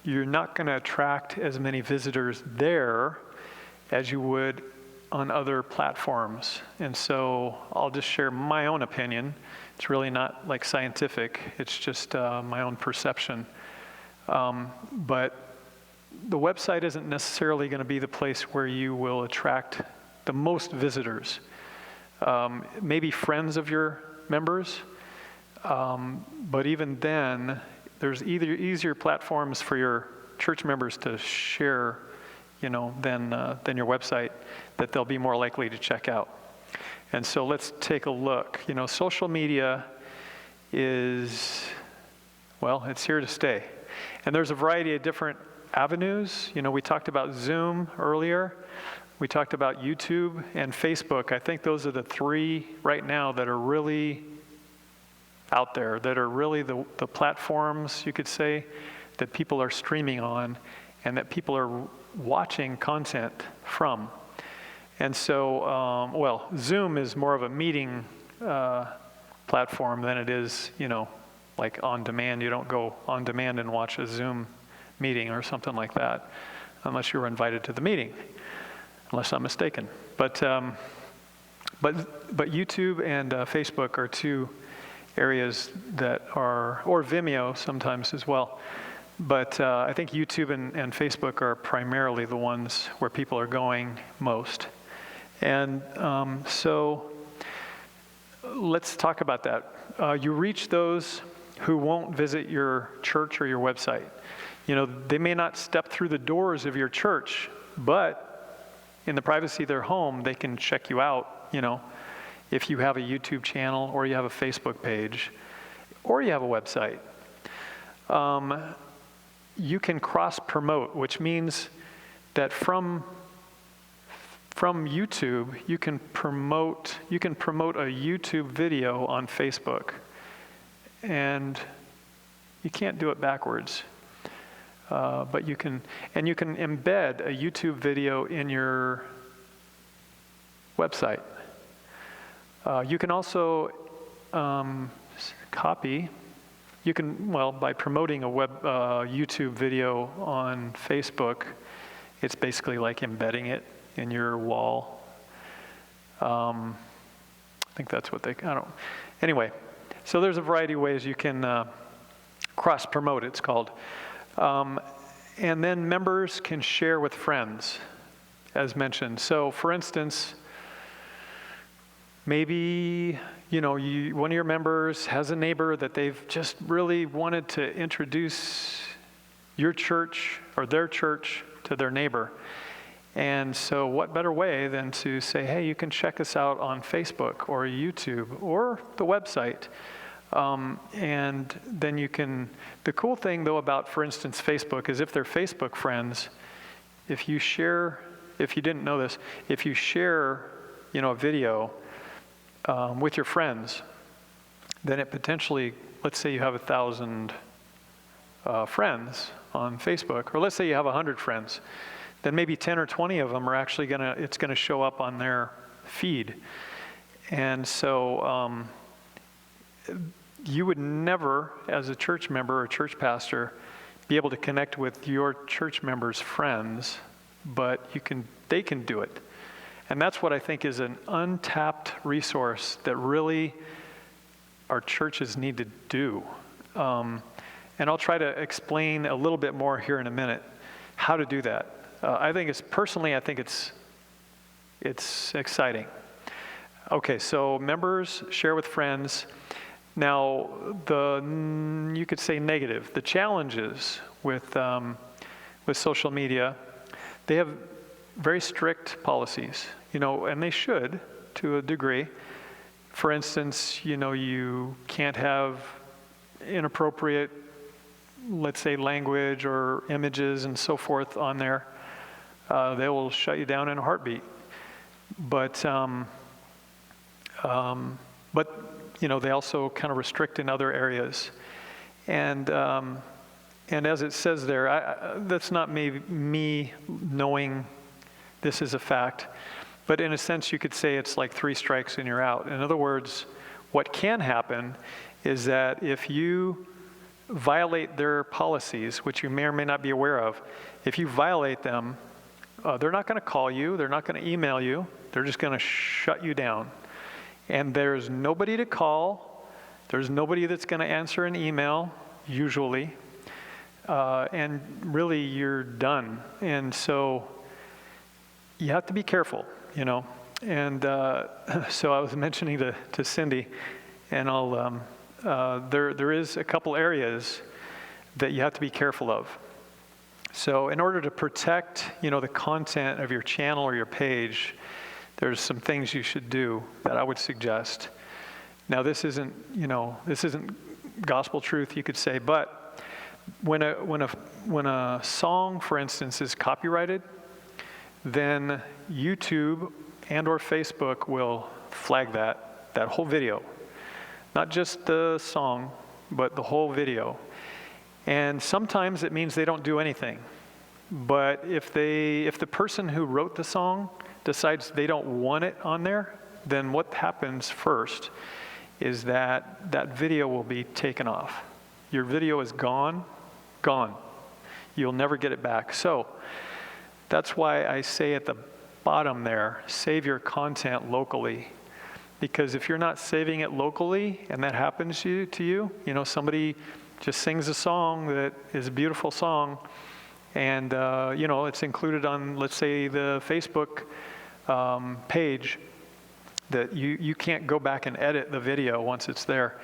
you're not going to attract as many visitors there as you would on other platforms. And so I'll just share my own opinion. It's really not like scientific, it's just my own perception. But the website isn't necessarily going to be the place where you will attract the most visitors. Maybe friends of your members, but even then, there's either easier platforms for your church members to share, than your website that they'll be more likely to check out. And so let's take a look. Social media is, it's here to stay. And there's a variety of different avenues. We talked about Zoom earlier. We talked about YouTube and Facebook. I think those are the three right now that are really out there, that are really the platforms, you could say, that people are streaming on and that people are watching content from. And so, Zoom is more of a meeting platform than it is, like on demand. You don't go on demand and watch a Zoom meeting or something like that, unless you were invited to the meeting, unless I'm mistaken. But YouTube and Facebook are two areas that are, or Vimeo sometimes as well. But I think YouTube and Facebook are primarily the ones where people are going most. And so let's talk about that. You reach those who won't visit your church or your website. They may not step through the doors of your church, but in the privacy of their home, they can check you out, if you have a YouTube channel or you have a Facebook page or you have a website. You can cross-promote, which means that from YouTube, you can promote a YouTube video on Facebook. And you can't do it backwards. But you can embed a YouTube video in your website. You can also copy. You can, by promoting a YouTube video on Facebook, it's basically like embedding it in your wall. I think that's what anyway, so there's a variety of ways you can cross-promote, it's called. And then members can share with friends, as mentioned. So for instance, maybe one of your members has a neighbor that they've just really wanted to introduce your church or their church to their neighbor. And so what better way than to say, hey, you can check us out on Facebook or YouTube or the website. And then you can, the cool thing though about, for instance, Facebook is if they're Facebook friends, if you didn't know this, if you share, a video with your friends, then it potentially, let's say you have 1,000 friends on Facebook, or let's say you have 100 friends, then maybe 10 or 20 of them are actually it's gonna show up on their feed. And so you would never, as a church member or church pastor, be able to connect with your church members' friends, but they can do it. And that's what I think is an untapped resource that really our churches need to do. And I'll try to explain a little bit more here in a minute how to do that. I think it's exciting. Okay, so members share with friends. Now, you could say negative. The challenges with social media, they have very strict policies, and they should to a degree. For instance, you can't have inappropriate, let's say, language or images and so forth on there. They will shut you down in a heartbeat. But But, they also kind of restrict in other areas. And as it says there, that's not me knowing this is a fact, but in a sense you could say it's like 3 strikes and you're out. In other words, what can happen is that if you violate their policies, which you may or may not be aware of, if you violate them, they're not going to call you, they're not going to email you, they're just going to shut you down. And there's nobody to call, there's nobody that's going to answer an email, usually, and really you're done. And so you have to be careful, And so I was mentioning to Cindy, and there is a couple areas that you have to be careful of. So in order to protect, the content of your channel or your page, there's some things you should do that I would suggest. Now this isn't gospel truth, you could say, but when a song, for instance, is copyrighted, then YouTube and or Facebook will flag that whole video. Not just the song, but the whole video. And sometimes it means they don't do anything. But if the person who wrote the song decides they don't want it on there, then what happens first is that video will be taken off. Your video is gone. You'll never get it back. So that's why I say at the bottom there, save your content locally. Because if you're not saving it locally and that happens to you, somebody just sings a song that is a beautiful song and, it's included on, let's say, the Facebook page that you can't go back and edit the video once it's there,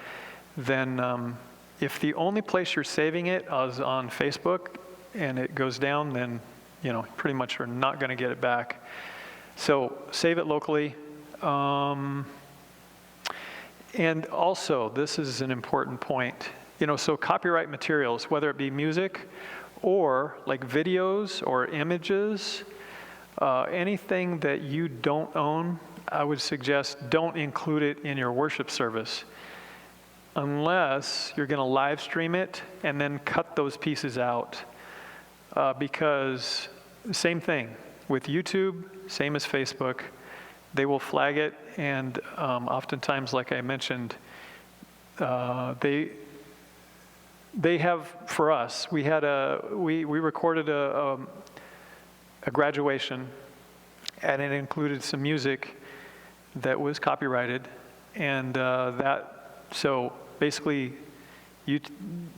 then if the only place you're saving it is on Facebook and it goes down, then, pretty much are not going to get it back. So save it locally. And also, this is an important point, so copyright materials, whether it be music or like videos or images, anything that you don't own, I would suggest don't include it in your worship service unless you're going to live stream it and then cut those pieces out. Because same thing with YouTube, same as Facebook, they will flag it, and oftentimes, like I mentioned, they have, for us, we recorded a graduation, and it included some music that was copyrighted, and so basically,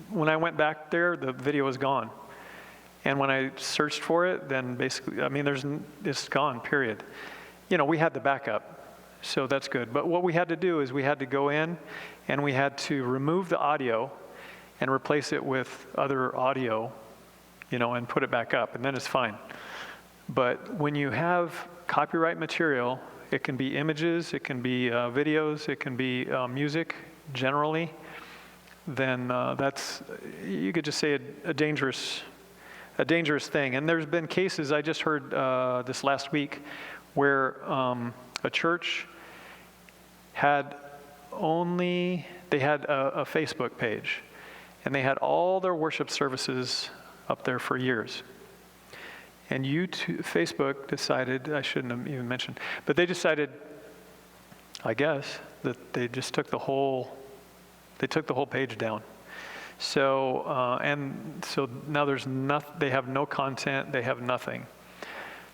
when I went back there, the video was gone. And when I searched for it, then basically, it's gone, period. We had the backup, so that's good. But what we had to do is we had to go in and we had to remove the audio and replace it with other audio, and put it back up, and then it's fine. But when you have copyright material, it can be images, it can be videos, it can be music generally, then you could just say a dangerous thing. And there's been cases, I just heard this last week, where a church had a Facebook page, and they had all their worship services up there for years. And Facebook decided, I shouldn't have even mentioned, but they decided, I guess, that they just took the whole page down. So, so now they have no content, they have nothing.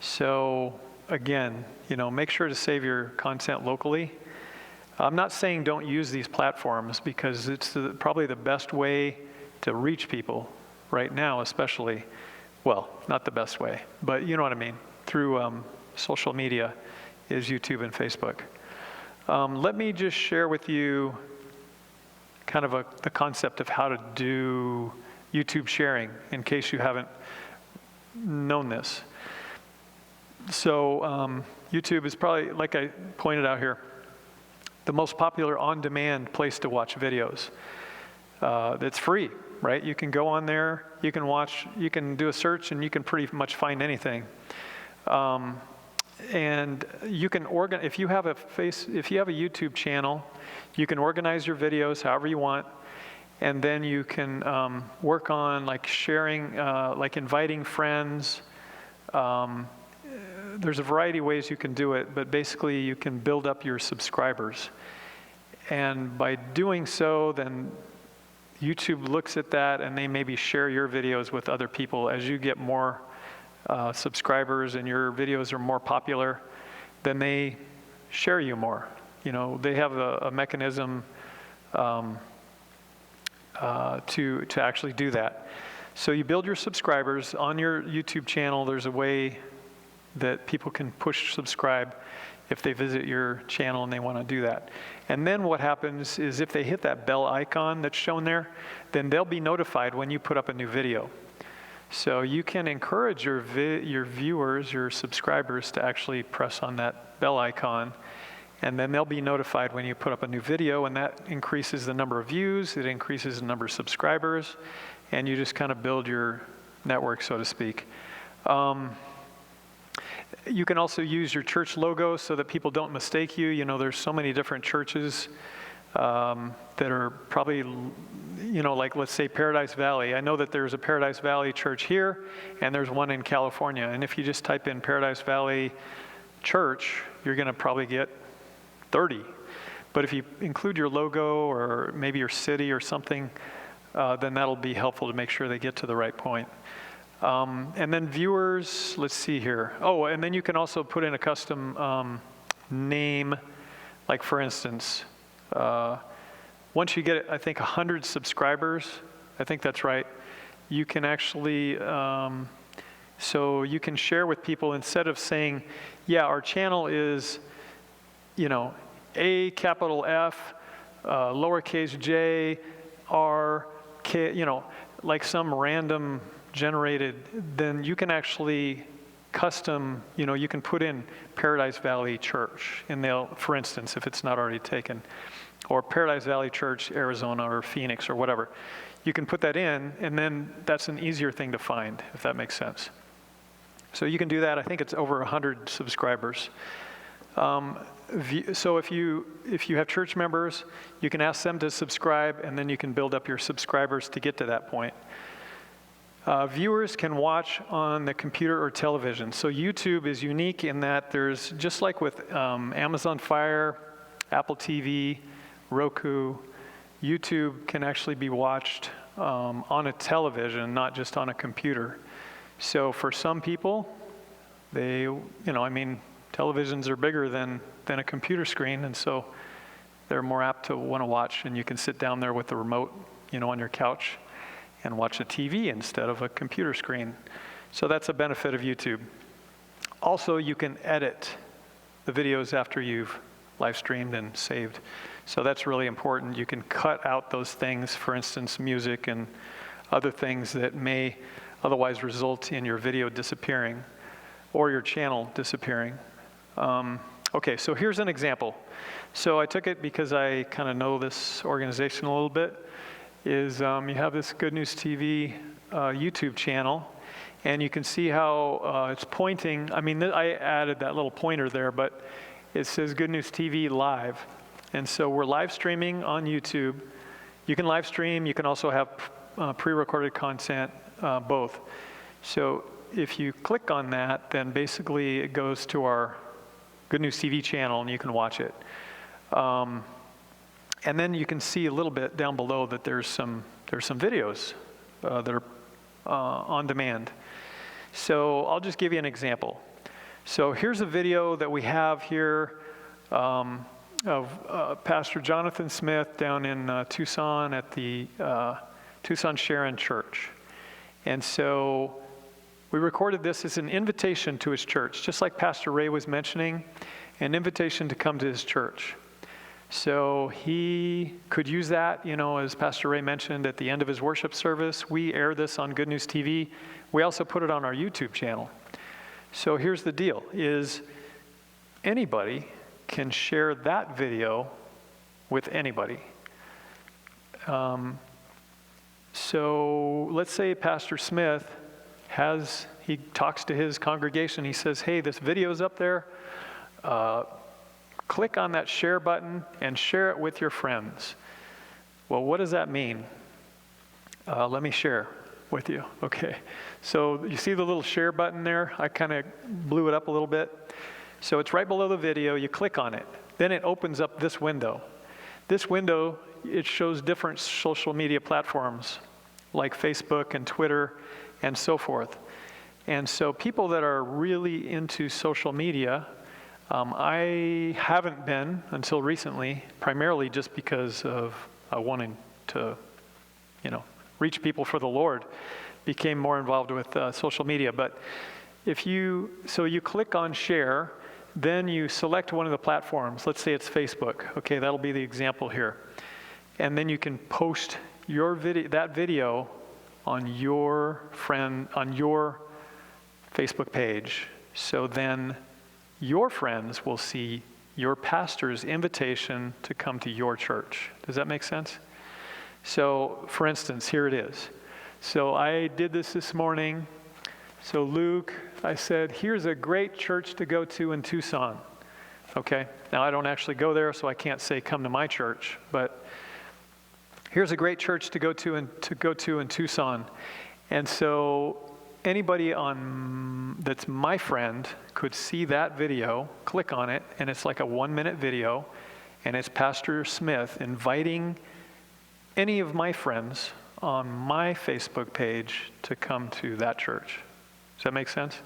So again, make sure to save your content locally. I'm not saying don't use these platforms because it's probably the best way to reach people right now, especially. Well, not the best way, but you know what I mean. Through social media is YouTube and Facebook. Let me just share with you kind of the concept of how to do YouTube sharing in case you haven't known this. So YouTube is probably, like I pointed out here, the most popular on-demand place to watch videos. It's free, right? You can go on there, you can watch, you can do a search, and you can pretty much find anything. And you can if you have a YouTube channel, you can organize your videos however you want, and then you can work on like sharing, like inviting friends. There's a variety of ways you can do it, but basically you can build up your subscribers. And by doing so, then YouTube looks at that and they maybe share your videos with other people. As you get more subscribers and your videos are more popular, then they share you more. You know, they have a mechanism to actually do that. So you build your subscribers on your YouTube channel. There's a way that people can push subscribe if they visit your channel and they want to do that. And then what happens is if they hit that bell icon that's shown there, then they'll be notified when you put up a new video. So you can encourage your viewers, your subscribers, to actually press on that bell icon, and then they'll be notified when you put up a new video, and that increases the number of views, it increases the number of subscribers, and you just kind of build your network, so to speak. You can also use your church logo so that people don't mistake you. You know, there's so many different churches that are probably, you know, like let's say Paradise Valley. I know that there's a Paradise Valley church here, and there's one in California. And if you just type in Paradise Valley Church, you're going to probably get 30. But if you include your logo or maybe your city or something, then that'll be helpful to make sure they get to the right point. And then viewers, let's see here. Oh, and then you can also put in a custom name. Like for instance, once you get, I think, 100 subscribers, I think that's right, you can actually, so you can share with people instead of saying, yeah, our channel is, you know, A capital F, lowercase j, R, K, you know, like some random generated, then you can actually custom, you know, you can put in Paradise Valley Church, and they'll, for instance, if it's not already taken, or Paradise Valley Church, Arizona, or Phoenix, or whatever. You can put that in, and then that's an easier thing to find, if that makes sense. So you can do that. I think it's over 100 subscribers. So if you have church members, you can ask them to subscribe, and then you can build up your subscribers to get to that point. Viewers can watch on the computer or television. So YouTube is unique in that there's, just like with Amazon Fire, Apple TV, Roku, YouTube can actually be watched on a television, not just on a computer. So for some people, they, you know, I mean, televisions are bigger than a computer screen, and so they're more apt to want to watch, and you can sit down there with the remote, you know, on your couch and watch a TV instead of a computer screen. So that's a benefit of YouTube. Also, you can edit the videos after you've live streamed and saved. So that's really important. You can cut out those things, for instance, music and other things that may otherwise result in your video disappearing or your channel disappearing. Okay, so here's an example. So I took it because I kind of know this organization a little bit. Is you have this Good News TV YouTube channel, and you can see how it's pointing. I mean, I added that little pointer there, but it says Good News TV Live. And so we're live streaming on YouTube. You can live stream. You can also have pre-recorded content, both. So if you click on that, then basically it goes to our Good News TV channel, and you can watch it. And then you can see a little bit down below that there's some videos that are on demand. So I'll just give you an example. So here's a video that we have here of Pastor Jonathan Smith down in Tucson at the Tucson Sharon Church. And so we recorded this as an invitation to his church, just like Pastor Ray was mentioning, an invitation to come to his church. So he could use that, you know, as Pastor Ray mentioned at the end of his worship service. We air this on Good News TV. We also put it on our YouTube channel. So here's the deal, is anybody can share that video with anybody. So let's say Pastor Smith he talks to his congregation. He says, hey, this video's up there. Click on that share button and share it with your friends. Well, what does that mean? Let me share with you. Okay. So you see the little share button there? I kind of blew it up a little bit. So it's right below the video. You click on it. Then it opens up this window. This window, it shows different social media platforms like Facebook and Twitter and so forth. And so people that are really into social media, I haven't been until recently, primarily just because of wanting to, reach people for the Lord, became more involved with social media. But you click on share, then you select one of the platforms. Let's say it's Facebook. Okay, that'll be the example here. And then you can post that video on your Facebook page. So then your friends will see your pastor's invitation to come to your church. Does that make sense? So, for instance, here it is. So I did this morning. So Luke, I said, here's a great church to go to in Tucson. Okay? Now, I don't actually go there, so I can't say come to my church. But here's a great church to go to in Tucson. And so anybody that's my friend could see that video, click on it, and it's like a 1-minute video, and it's Pastor Smith inviting any of my friends on my Facebook page to come to that church. Does that make sense?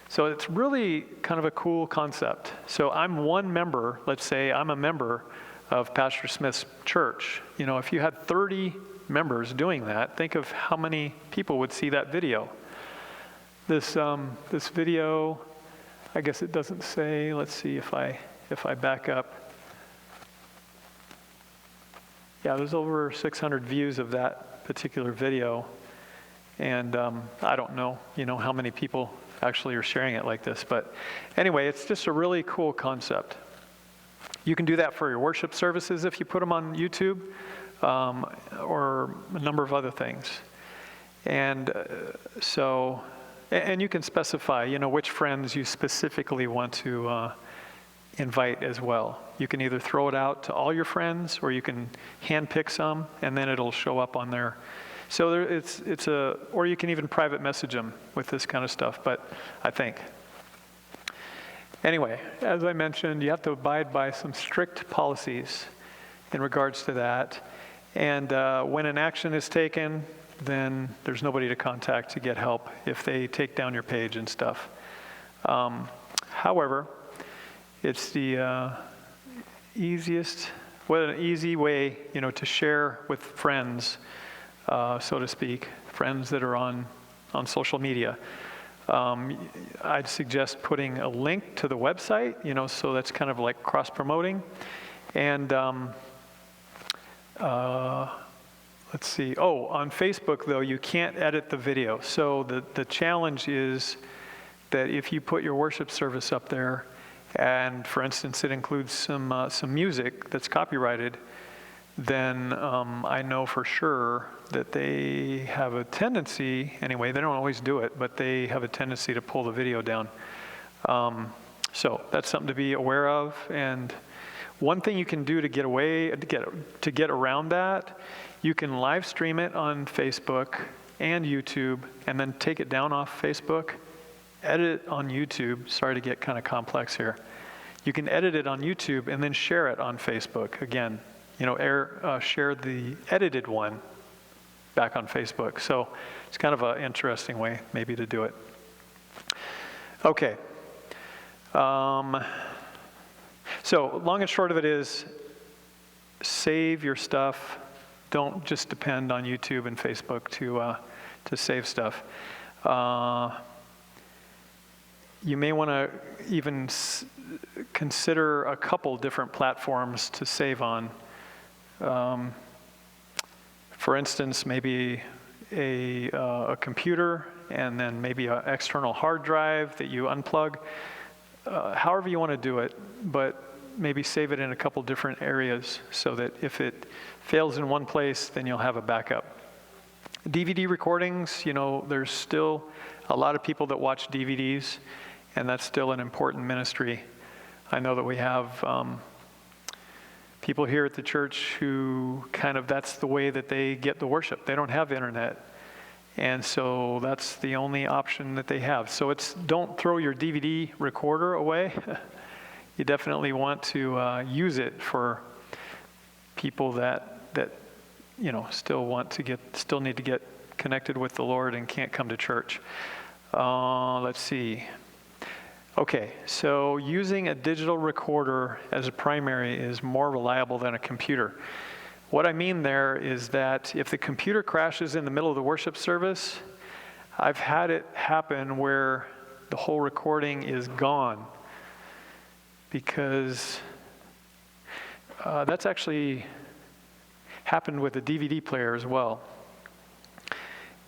So it's really kind of a cool concept. So I'm one member, let's say I'm a member of Pastor Smith's church. If you had 30 members doing that, think of how many people would see that video. This video, I guess it doesn't say. Let's see if I back up. Yeah, there's over 600 views of that particular video, and I don't know, how many people actually are sharing it like this. But anyway, it's just a really cool concept. You can do that for your worship services if you put them on YouTube, or a number of other things. And and you can specify, which friends you specifically want to invite as well. You can either throw it out to all your friends, or you can handpick some, and then it'll show up on there. So or you can even private message them with this kind of stuff. But I think. Anyway, as I mentioned, you have to abide by some strict policies in regards to that. And when an action is taken, then there's nobody to contact to get help if they take down your page and stuff. However, it's the an easy way, to share with friends, so to speak, friends that are on social media. I'd suggest putting a link to the website, so that's kind of like cross-promoting. And let's see. Oh, on Facebook, though, you can't edit the video. So the challenge is that if you put your worship service up there, and for instance, it includes some music that's copyrighted, then I know for sure that they have a tendency, anyway, they don't always do it, but they have a tendency to pull the video down. So that's something to be aware of. And one thing you can do to get around that, you can live stream it on Facebook and YouTube, and then take it down off Facebook, edit it on YouTube. Sorry to get kind of complex here. You can edit it on YouTube and then share it on Facebook. Again, share the edited one back on Facebook. So it's kind of an interesting way maybe to do it. Okay. So long and short of it is, save your stuff. Don't just depend on YouTube and Facebook to save stuff. You may want to even consider a couple different platforms to save on. For instance, maybe a computer, and then maybe an external hard drive that you unplug. However you want to do it, but maybe save it in a couple different areas so that if it fails in one place, then you'll have a backup. DVD recordings, there's still a lot of people that watch DVDs, and that's still an important ministry. I know that we have people here at the church who that's the way that they get the worship. They don't have internet. And so that's the only option that they have. So don't throw your DVD recorder away. You definitely want to use it for people that still need to get connected with the Lord and can't come to church. Let's see. Okay, so using a digital recorder as a primary is more reliable than a computer. What I mean there is that if the computer crashes in the middle of the worship service, I've had it happen where the whole recording is gone, because that's actually happened with a DVD player as well.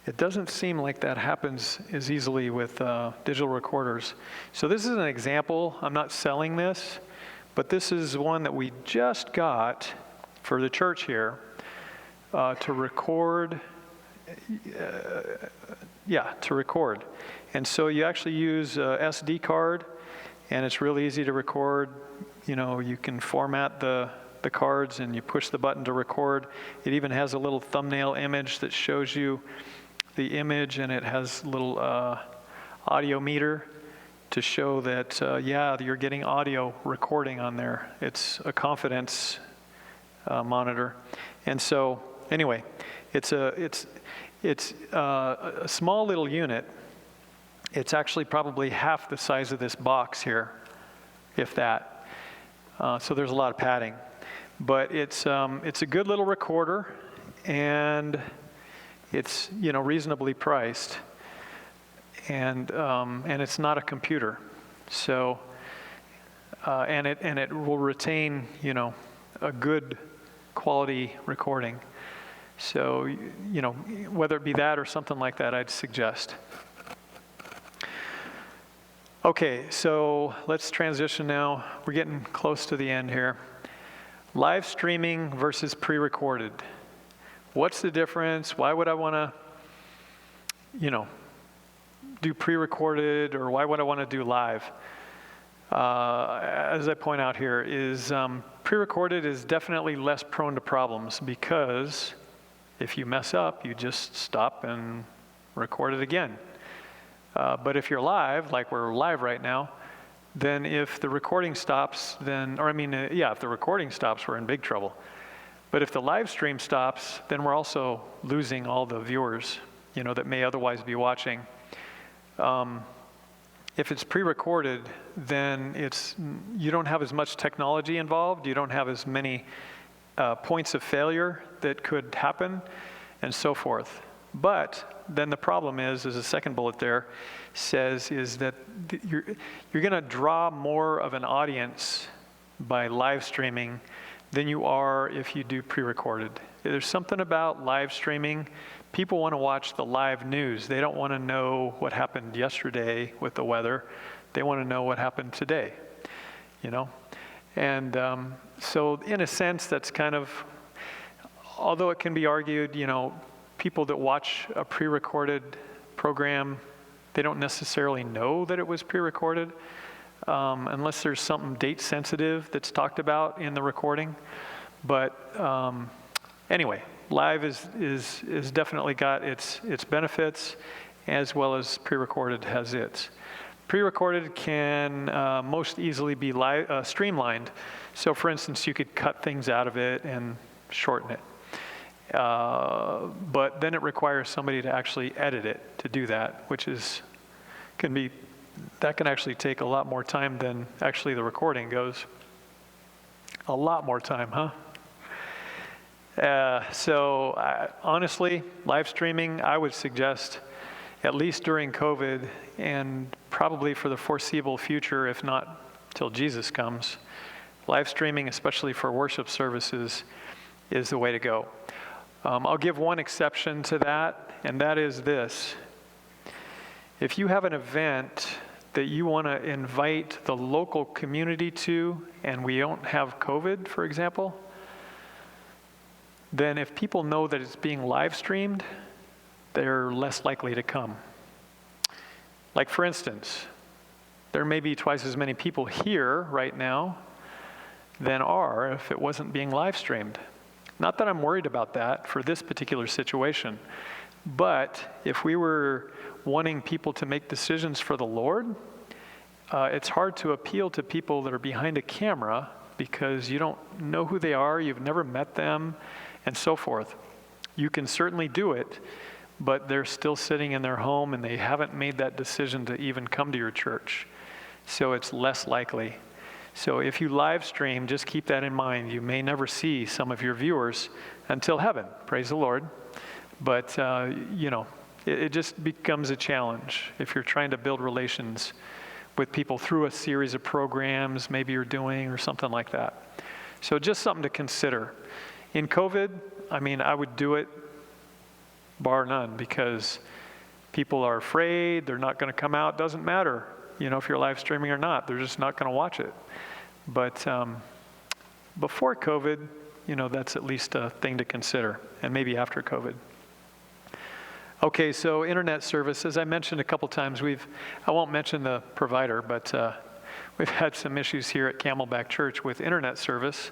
It doesn't seem like that happens as easily with digital recorders. So this is an example. I'm not selling this, but this is one that we just got for the church here to record. To record. And so you actually use a SD card, and it's really easy to record. You can format the cards, and you push the button to record. It even has a little thumbnail image that shows you the image, and it has a little audio meter to show that, you're getting audio recording on there. It's a confidence monitor. And so, anyway, it's a small little unit. It's actually probably half the size of this box here, if that. So there's a lot of padding. But it's a good little recorder, and it's reasonably priced, and it's not a computer. So and it will retain a good quality recording. So whether it be that or something like that, I'd suggest. Okay, so let's transition now. We're getting close to the end here. Live streaming versus pre-recorded. What's the difference? Why would I want to, do pre-recorded, or why would I want to do live? As I point out here, is pre-recorded is definitely less prone to problems, because if you mess up, you just stop and record it again. But if you're live, like we're live right now, then if the recording stops, if the recording stops, we're in big trouble. But if the live stream stops, then we're also losing all the viewers, that may otherwise be watching. If it's pre-recorded, then you don't have as much technology involved. You don't have as many points of failure that could happen, and so forth. But then the problem is the second bullet there says, is that you're going to draw more of an audience by live streaming than you are if you do pre-recorded. There's something about live streaming. People want to watch the live news. They don't want to know what happened yesterday with the weather. They want to know what happened today, And so in a sense, that's kind of, although it can be argued, people that watch a pre-recorded program, they don't necessarily know that it was pre-recorded, unless there's something date sensitive that's talked about in the recording. But anyway, live is definitely got its benefits, as well as pre-recorded has its. Pre-recorded can most easily be streamlined. So for instance, you could cut things out of it and shorten it. But then it requires somebody to actually edit it to do that, which can actually take a lot more time than actually the recording goes. A lot more time, huh? Honestly, live streaming, I would suggest, at least during COVID, and probably for the foreseeable future, if not till Jesus comes, live streaming, especially for worship services, is the way to go. I'll give one exception to that, and that is this. If you have an event that you want to invite the local community to, and we don't have COVID, for example, then if people know that it's being live streamed, they're less likely to come. Like for instance, there may be twice as many people here right now than are if it wasn't being live streamed. Not that I'm worried about that for this particular situation, but if we were wanting people to make decisions for the Lord, it's hard to appeal to people that are behind a camera because you don't know who they are, you've never met them, and so forth. You can certainly do it, but they're still sitting in their home and they haven't made that decision to even come to your church. So it's less likely. So if you live stream, just keep that in mind. You may never see some of your viewers until heaven, praise the Lord. But, it just becomes a challenge if you're trying to build relations with people through a series of programs maybe you're doing or something like that. So just something to consider. In COVID, I would do it bar none because people are afraid, they're not going to come out. Doesn't matter, if you're live streaming or not, they're just not going to watch it. But before COVID, that's at least a thing to consider, and maybe after COVID. Okay, so internet service, as I mentioned a couple times, I won't mention the provider, but we've had some issues here at Camelback Church with internet service.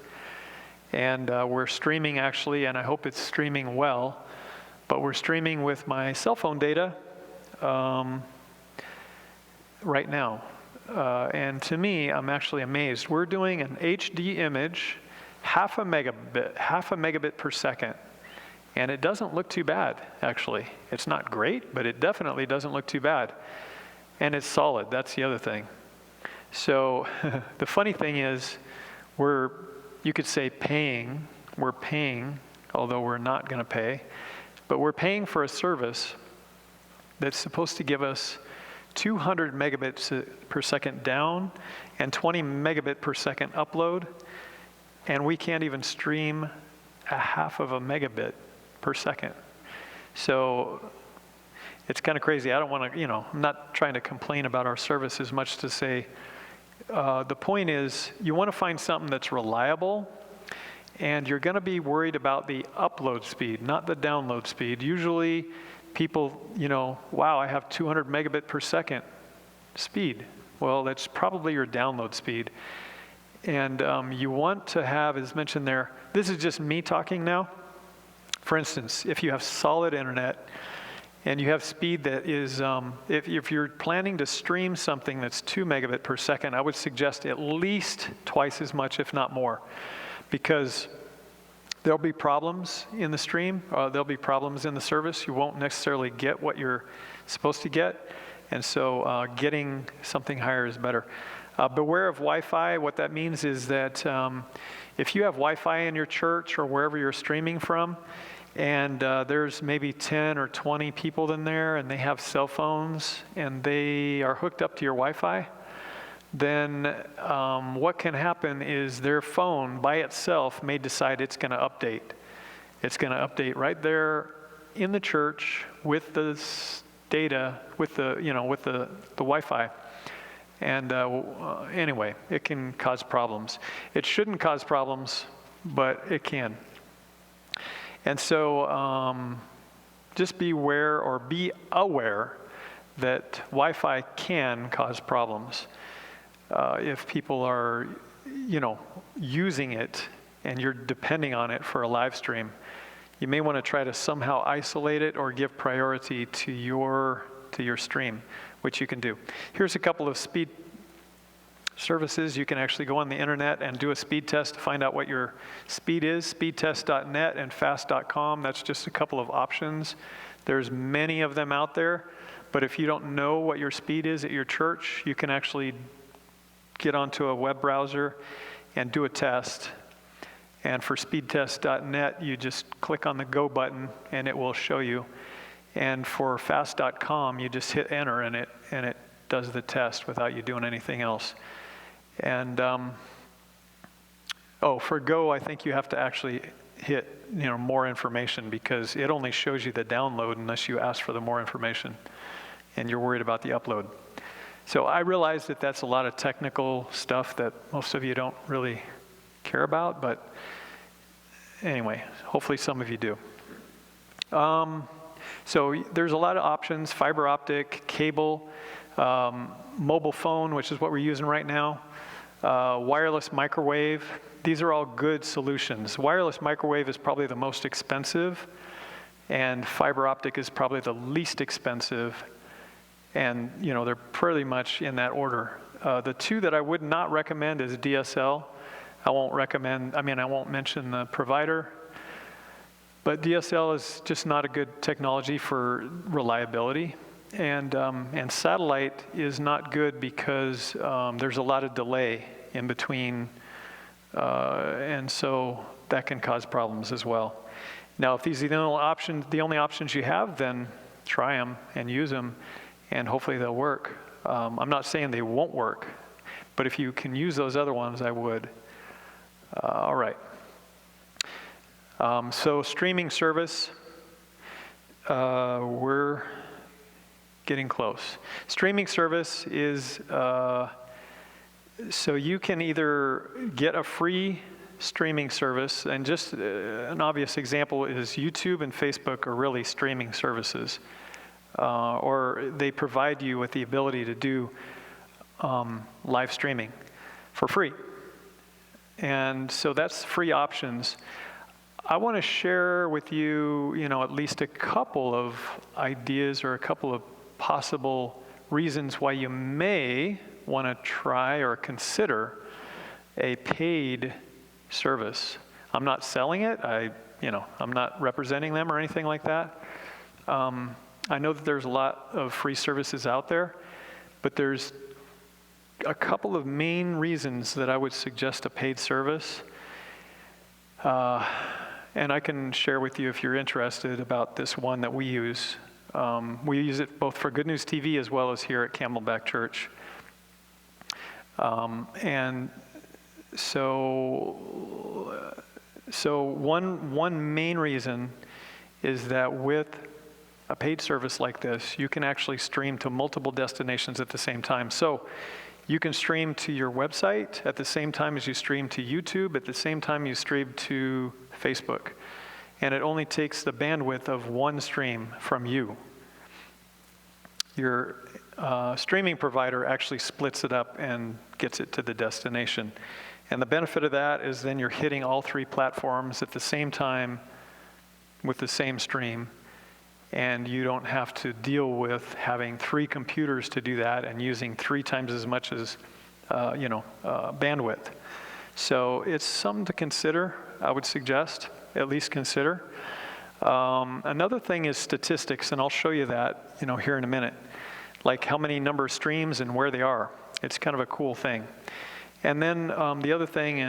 And we're streaming actually, and I hope it's streaming well, but we're streaming with my cell phone data right now. And to me, I'm actually amazed. We're doing an HD image, half a megabit per second. And it doesn't look too bad, actually. It's not great, but it definitely doesn't look too bad. And it's solid, that's the other thing. So the funny thing is, you could say we're paying, although we're not going to pay, but we're paying for a service that's supposed to give us 200 megabits per second down and 20 megabit per second upload, and we can't even stream a half of a megabit per second. So it's kind of crazy. I don't want to, I'm not trying to complain about our service as much to say, the point is you want to find something that's reliable, and you're going to be worried about the upload speed, not the download speed. Usually people, wow, I have 200 megabit per second speed. Well, that's probably your download speed. And you want to have, as mentioned there, this is just me talking now. For instance, if you have solid internet and you have speed that is, if you're planning to stream something that's 2 megabit per second, I would suggest at least twice as much, if not more, because there'll be problems in the stream, there'll be problems in the service. You won't necessarily get what you're supposed to get, and so getting something higher is better. Beware of Wi-Fi. What that means is that if you have Wi-Fi in your church or wherever you're streaming from, and there's maybe 10 or 20 people in there, and they have cell phones, and they are hooked up to your Wi-Fi, then what can happen is their phone by itself may decide it's going to update. It's going to update right there in the church with the data, with the Wi-Fi. And anyway, it can cause problems. It shouldn't cause problems, but it can. And so just beware or be aware that Wi-Fi can cause problems. If people are, using it and you're depending on it for a live stream, you may want to try to somehow isolate it or give priority to your stream, which you can do. Here's a couple of speed services. You can actually go on the internet and do a speed test to find out what your speed is. Speedtest.net and fast.com. That's just a couple of options. There's many of them out there, but if you don't know what your speed is at your church, you can actually get onto a web browser and do a test. And for speedtest.net, you just click on the go button and it will show you. And for fast.com, you just hit enter and it does the test without you doing anything else. And for go, I think you have to actually hit more information, because it only shows you the download unless you ask for the more information and you're worried about the upload. So I realize that that's a lot of technical stuff that most of you don't really care about, but anyway, hopefully some of you do. So there's a lot of options: fiber optic, cable, mobile phone, which is what we're using right now, wireless microwave. These are all good solutions. Wireless microwave is probably the most expensive, and fiber optic is probably the least expensive. And they're pretty much in that order. The two that I would not recommend is DSL. I won't mention the provider, but DSL is just not a good technology for reliability. And satellite is not good because there's a lot of delay in between, and so that can cause problems as well. Now, if these are the only options you have, then try them and use them, and hopefully they'll work. I'm not saying they won't work, but if you can use those other ones, I would. All right. So streaming service, we're getting close. Streaming service is, so you can either get a free streaming service, and just an obvious example is YouTube and Facebook are really streaming services. Or they provide you with the ability to do live streaming for free. And so that's free options. I want to share with you, at least a couple of ideas or a couple of possible reasons why you may want to try or consider a paid service. I'm not selling it. I'm not representing them or anything like that. I know that there's a lot of free services out there, but there's a couple of main reasons that I would suggest a paid service. And I can share with you if you're interested about this one that we use. We use it both for Good News TV as well as here at Camelback Church. And so one main reason is that with a paid service like this, you can actually stream to multiple destinations at the same time. So you can stream to your website at the same time as you stream to YouTube, at the same time you stream to Facebook. And it only takes the bandwidth of one stream from you. Your streaming provider actually splits it up and gets it to the destination. And the benefit of that is then you're hitting all three platforms at the same time with the same stream. And you don't have to deal with having three computers to do that and using 3 times as much as bandwidth. So it's something to consider, I would suggest, at least consider. Another thing is statistics, and I'll show you that here in a minute, like how many number of streams and where they are. It's kind of a cool thing. And then the other thing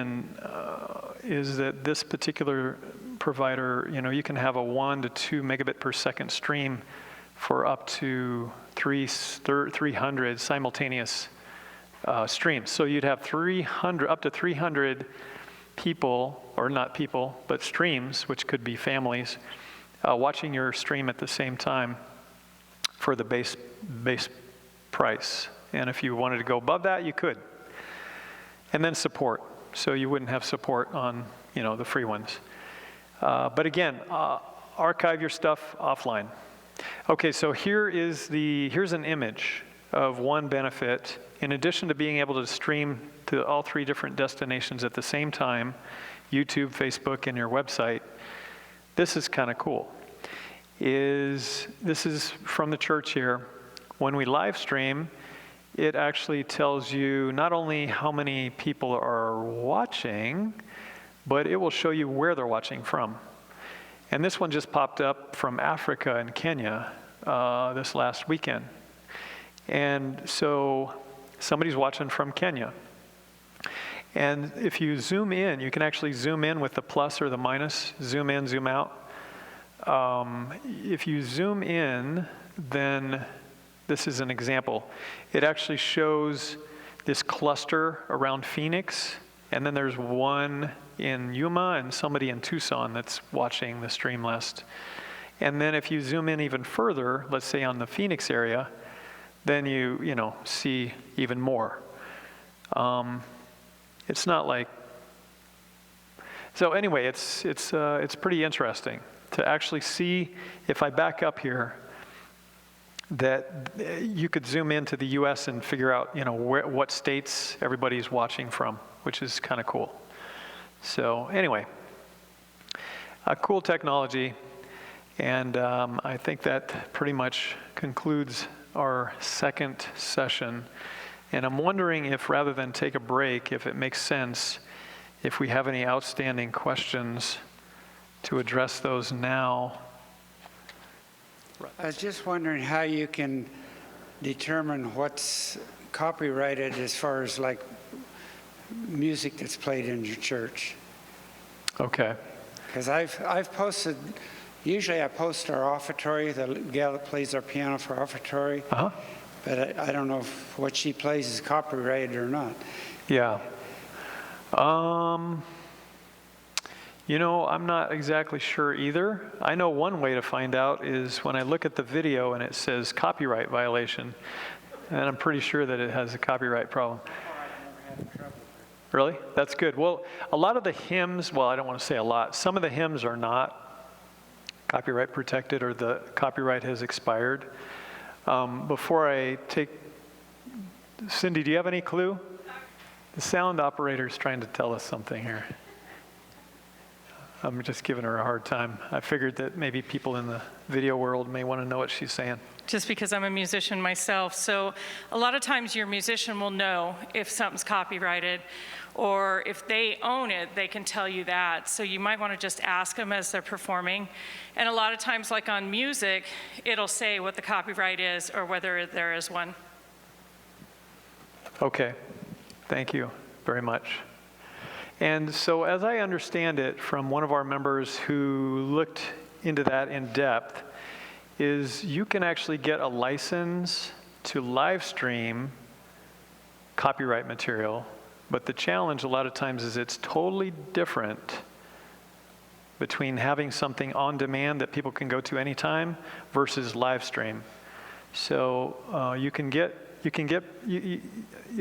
is that this particular provider, you can have a 1 to 2 megabit per second stream for up to 300 simultaneous streams. So you'd have up to 300 people, or not people, but streams, which could be families, watching your stream at the same time for the base price. And if you wanted to go above that, you could. And then support. So you wouldn't have support on, the free ones. But again, archive your stuff offline. Okay, so here's an image of one benefit. In addition to being able to stream to all 3 different destinations at the same time, YouTube, Facebook, and your website, this is kind of cool. This is from the church here. When we live stream, it actually tells you not only how many people are watching, but it will show you where they're watching from. And this one just popped up from Africa and Kenya this last weekend. And so somebody's watching from Kenya. And if you zoom in, you can actually zoom in with the plus or the minus, zoom in, zoom out. If you zoom in, then this is an example. It actually shows this cluster around Phoenix, and then there's one in Yuma and somebody in Tucson that's watching the stream list. And then if you zoom in even further, let's say on the Phoenix area, then you see even more. It's not like, so anyway, it's pretty interesting to actually see, if I back up here, that you could zoom into the US and figure out, what states everybody's watching from, which is kind of cool. So anyway, a cool technology, and I think that pretty much concludes our second session. And I'm wondering if, rather than take a break, if it makes sense, if we have any outstanding questions, to address those now. I was just wondering how you can determine what's copyrighted as far as like music that's played in your church. Okay. Because I've posted, usually I post our offertory, the gal that plays our piano for offertory, but I don't know if what she plays is copyrighted or not. Yeah. I'm not exactly sure either. I know one way to find out is when I look at the video and it says copyright violation, and I'm pretty sure that it has a copyright problem. Really? That's good. Well, a lot of the hymns, well, I don't want to say a lot, some of the hymns are not copyright protected, or the copyright has expired. Before I take, Cindy, do you have any clue? The sound operator's trying to tell us something here. I'm just giving her a hard time. I figured that maybe people in the video world may want to know what she's saying. Just because I'm a musician myself. So a lot of times your musician will know if something's copyrighted, or if they own it, they can tell you that. So you might want to just ask them as they're performing. And a lot of times, like on music, it'll say what the copyright is or whether there is one. Okay, thank you very much. And so as I understand it from one of our members who looked into that in depth, is you can actually get a license to live stream copyright material, but the challenge a lot of times is it's totally different between having something on demand that people can go to anytime versus live stream. So you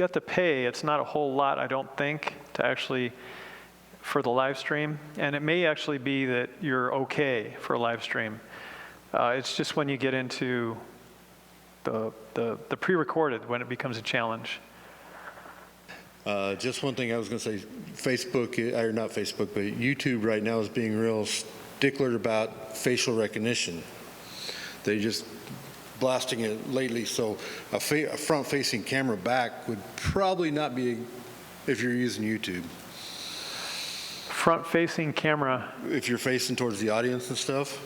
have to pay. It's not a whole lot, I don't think, to actually for the live stream, and it may actually be that you're okay for a live stream. It's just when you get into the pre-recorded when it becomes a challenge. Just one thing I was going to say, Facebook, or not Facebook, but YouTube right now is being real stickler about facial recognition. They just blasting it lately, so a front-facing camera back would probably not be if you're using YouTube. Front-facing camera? If you're facing towards the audience and stuff.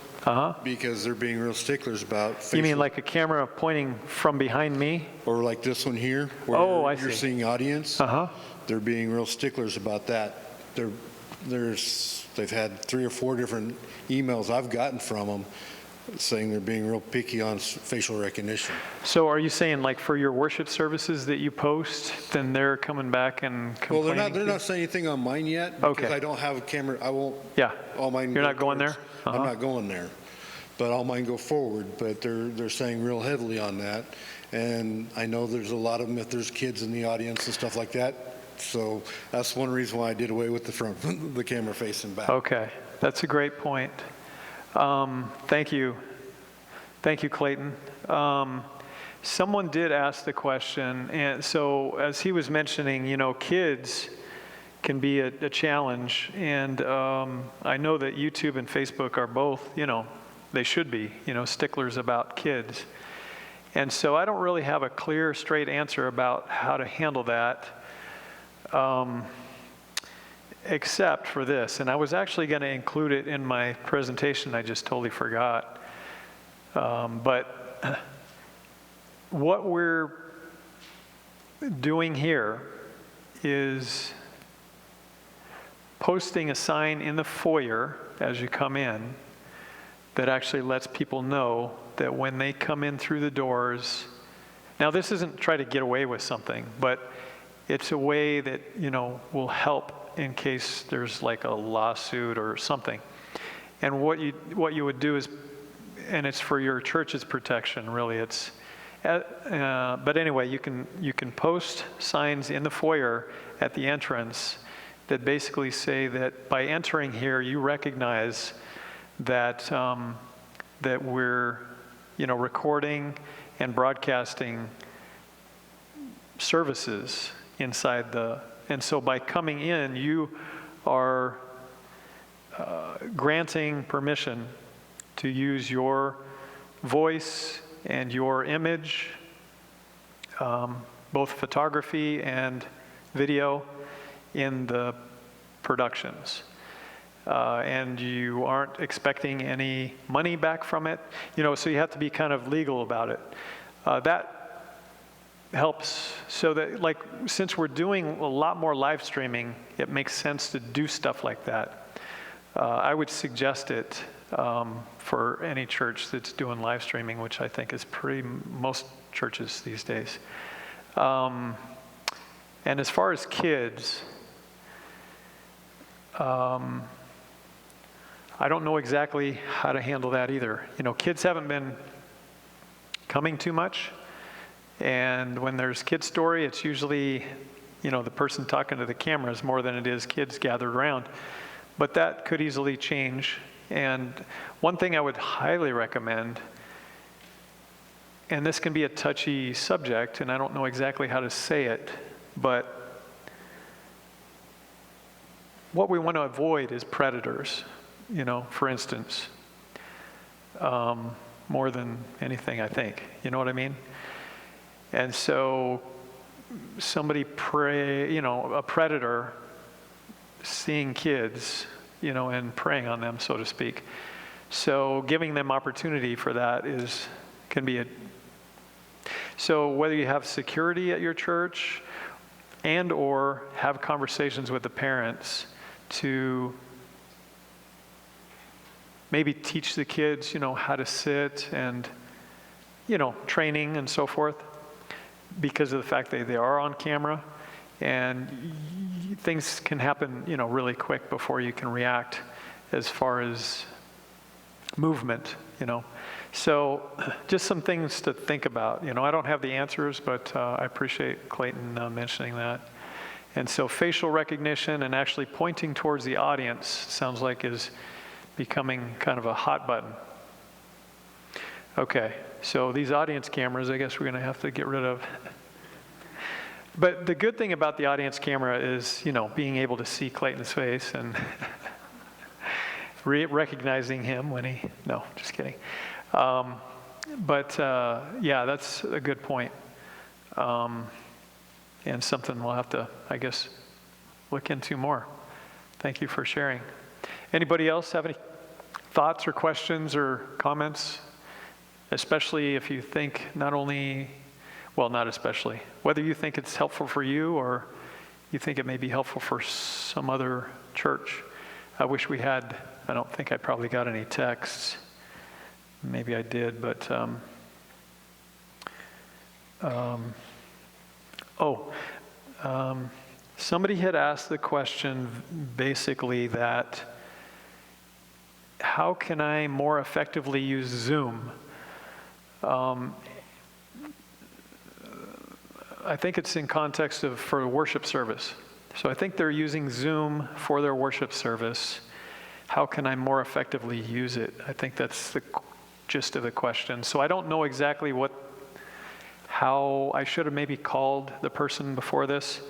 Because they're being real sticklers about facial. You mean like a camera pointing from behind me? Or like this one here, where you're seeing audience. They're being real sticklers about that. They've had 3 or 4 different emails I've gotten from them saying they're being real picky on facial recognition. So are you saying like for your worship services that you post, then they're coming back and complaining? Well, they're not saying anything on mine yet because I don't have a camera. I won't. Yeah. All mine. You're not going there? I'm not going there, but all mine go forward. But they're saying real heavily on that, and I know there's a lot of them if there's kids in the audience and stuff like that. So that's one reason why I did away with the camera facing back. Okay, that's a great point. Thank you. Thank you, Clayton. Someone did ask the question, and so as he was mentioning, kids can be a challenge, and I know that YouTube and Facebook are both, they should be, sticklers about kids. And so I don't really have a clear, straight answer about how to handle that, except for this, and I was actually going to include it in my presentation, I just totally forgot. But what we're doing here is posting a sign in the foyer as you come in that actually lets people know that when they come in through the doors, now this isn't try to get away with something, but it's a way that, will help in case there's like a lawsuit or something. And what you would do is, and it's for your church's protection, really. It's, but anyway, you can post signs in the foyer at the entrance that basically say that by entering here, you recognize that that we're, recording and broadcasting services inside and so by coming in, you are granting permission to use your voice and your image, both photography and video, in the productions. And you aren't expecting any money back from it, so you have to be kind of legal about it. That helps so that, since we're doing a lot more live streaming, it makes sense to do stuff like that. I would suggest it for any church that's doing live streaming, which I think is most churches these days. And as far as kids, I don't know exactly how to handle that either. Kids haven't been coming too much. And when there's kid story, it's usually, the person talking to the cameras more than it is kids gathered around. But that could easily change. And one thing I would highly recommend, and this can be a touchy subject, and I don't know exactly how to say it, but what we want to avoid is predators, for instance, more than anything, I think. You know what I mean? And so somebody a predator seeing kids, and preying on them, so to speak. So giving them opportunity for that can be so whether you have security at your church and or have conversations with the parents to maybe teach the kids, how to sit and, training and so forth, because of the fact that they are on camera, and things can happen, really quick before you can react as far as movement, So just some things to think about. I don't have the answers, but I appreciate Clayton mentioning that. And so facial recognition and actually pointing towards the audience sounds like is becoming kind of a hot button. Okay, so these audience cameras, I guess we're going to have to get rid of. But the good thing about the audience camera is, being able to see Clayton's face and recognizing him when no, just kidding. Yeah, that's a good point. And something we'll have to, I guess, look into more. Thank you for sharing. Anybody else have any thoughts or questions or comments? Especially if you think not especially, whether you think it's helpful for you or you think it may be helpful for some other church. I wish we had, I don't think I probably got any texts. Maybe I did, but somebody had asked the question basically that, how can I more effectively use Zoom? I think it's in context for worship service. So I think they're using Zoom for their worship service. How can I more effectively use it? I think that's the gist of the question. So I don't know exactly how I should have maybe called the person before this,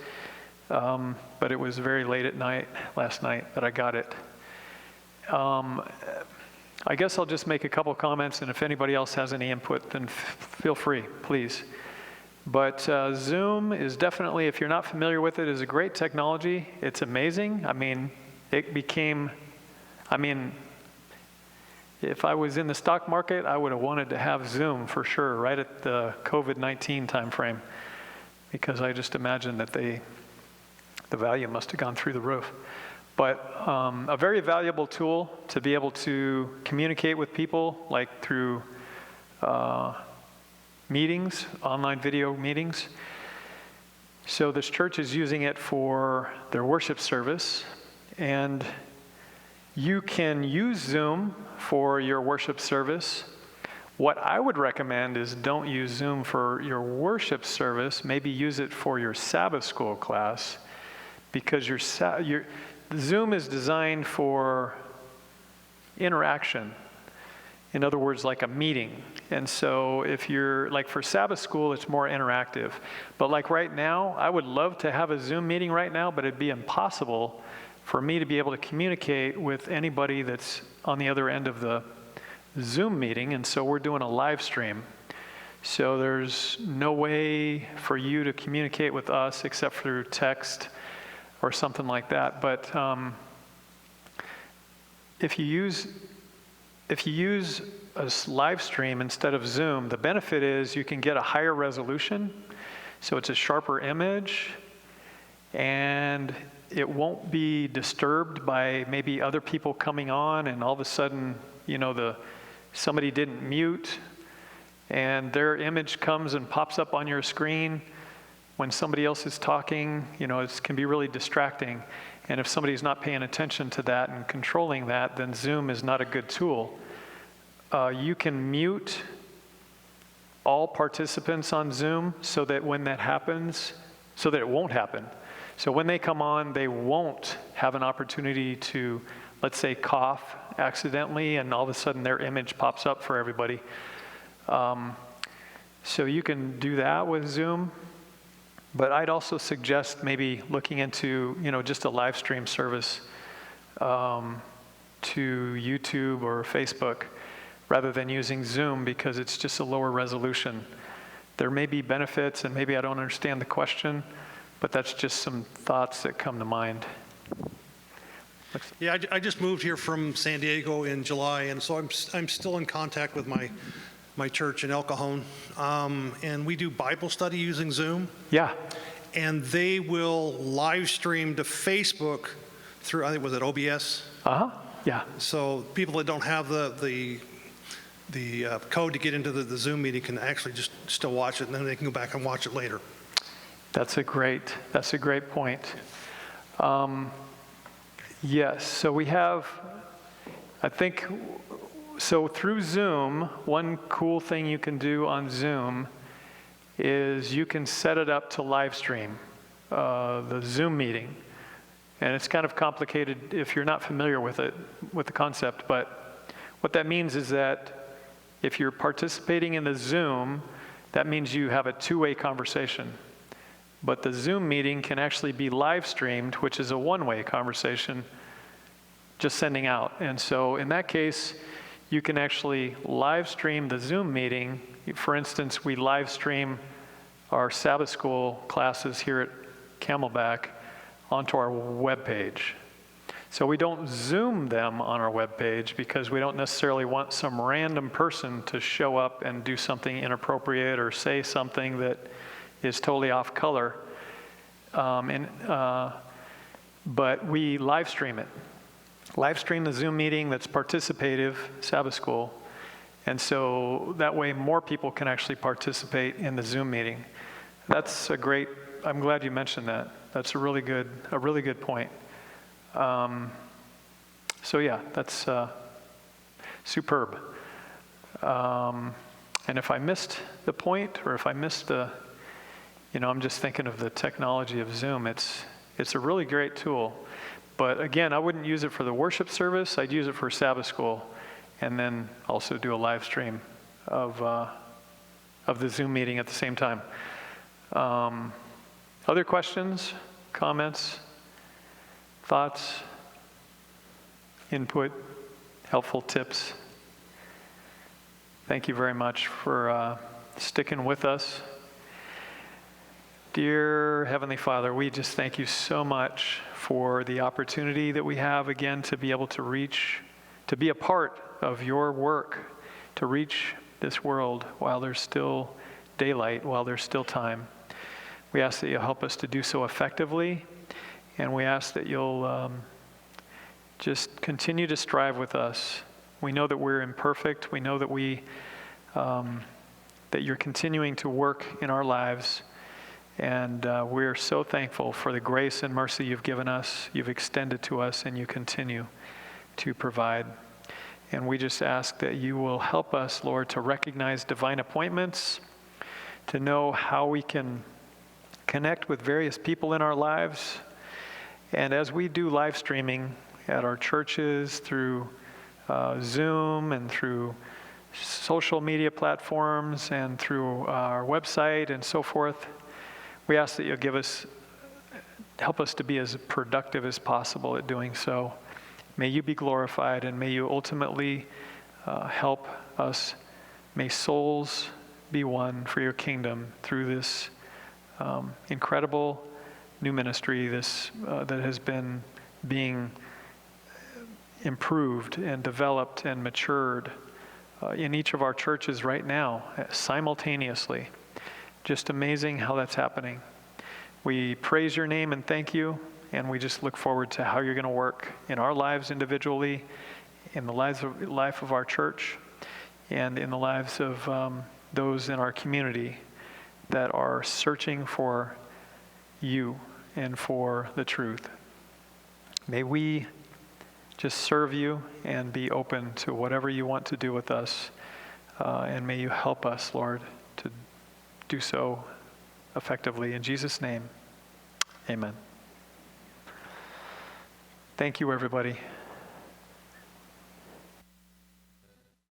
but it was very late at night last night that I got it. I guess I'll just make a couple comments, and if anybody else has any input, then feel free, please. But Zoom is definitely, if you're not familiar with it, is a great technology. It's amazing. If I was in the stock market, I would have wanted to have Zoom for sure, right at the COVID-19 timeframe, because I just imagine that the value must have gone through the roof. But a very valuable tool to be able to communicate with people, like through meetings, online video meetings. So this church is using it for their worship service, and you can use Zoom for your worship service. What I would recommend is don't use Zoom for your worship service. Maybe use it for your Sabbath school class, because your Zoom is designed for interaction. In other words, like a meeting. And so if you're, like for Sabbath school, it's more interactive. But like right now, I would love to have a Zoom meeting right now, but it'd be impossible for me to be able to communicate with anybody that's on the other end of the Zoom meeting. And so we're doing a live stream. So there's no way for you to communicate with us except through text or something like that. But if you use a live stream instead of Zoom, the benefit is you can get a higher resolution, so it's a sharper image, and it won't be disturbed by maybe other people coming on and all of a sudden, somebody didn't mute and their image comes and pops up on your screen when somebody else is talking. It can be really distracting. And if somebody's not paying attention to that and controlling that, then Zoom is not a good tool. You can mute all participants on Zoom so that when that happens, so that it won't happen. So when they come on, they won't have an opportunity to, let's say, cough accidentally, and all of a sudden their image pops up for everybody. So you can do that with Zoom. But I'd also suggest maybe looking into, just a live stream service to YouTube or Facebook rather than using Zoom, because it's just a lower resolution. There may be benefits, and maybe I don't understand the question, but that's just some thoughts that come to mind. Yeah, I just moved here from San Diego in July, and so I'm still in contact with my church in El Cajon, and we do Bible study using Zoom. Yeah. And they will live stream to Facebook through, I think, was it OBS? Yeah. So people that don't have the code to get into the Zoom meeting can actually just still watch it, and then they can go back and watch it later. That's a great point. Yes, so we have, so through Zoom, one cool thing you can do on Zoom is you can set it up to live stream the Zoom meeting. And it's kind of complicated if you're not familiar with the concept, but what that means is that if you're participating in the Zoom, that means you have a two-way conversation. But the Zoom meeting can actually be live streamed, which is a one-way conversation, just sending out. And so in that case, you can actually live stream the Zoom meeting. For instance, we live stream our Sabbath school classes here at Camelback onto our webpage. So we don't Zoom them on our webpage because we don't necessarily want some random person to show up and do something inappropriate or say something that is totally off color. But we live stream it. Live stream the Zoom meeting that's participative, Sabbath school. And so that way more people can actually participate in the Zoom meeting. I'm glad you mentioned that. That's a really good point. So yeah, that's superb. And if I missed the point, or if I missed I'm just thinking of the technology of Zoom. It's a really great tool. But again, I wouldn't use it for the worship service. I'd use it for Sabbath school, and then also do a live stream of the Zoom meeting at the same time. Other questions, comments, thoughts, input, helpful tips? Thank you very much for sticking with us. Dear Heavenly Father, we just thank you so much for the opportunity that we have again to be able to be a part of your work, to reach this world while there's still daylight, while there's still time. We ask that you'll help us to do so effectively, and we ask that you'll just continue to strive with us. We know that we're imperfect. We know that that you're continuing to work in our lives. And we're so thankful for the grace and mercy you've given us, you've extended to us, and you continue to provide. And we just ask that you will help us, Lord, to recognize divine appointments, to know how we can connect with various people in our lives. And as we do live streaming at our churches, through Zoom and through social media platforms and through our website and so forth. We ask that you'll help us to be as productive as possible at doing so. May you be glorified, and may you ultimately help us. May souls be won for your kingdom through this incredible new ministry that has been being improved and developed and matured in each of our churches right now, simultaneously. Just amazing how that's happening. We praise your name and thank you, and we just look forward to how you're going to work in our lives individually, in the life of our church, and in the lives of those in our community that are searching for you and for the truth. May we just serve you and be open to whatever you want to do with us. And may you help us, Lord, to do so effectively. In Jesus' name, amen. Thank you, everybody.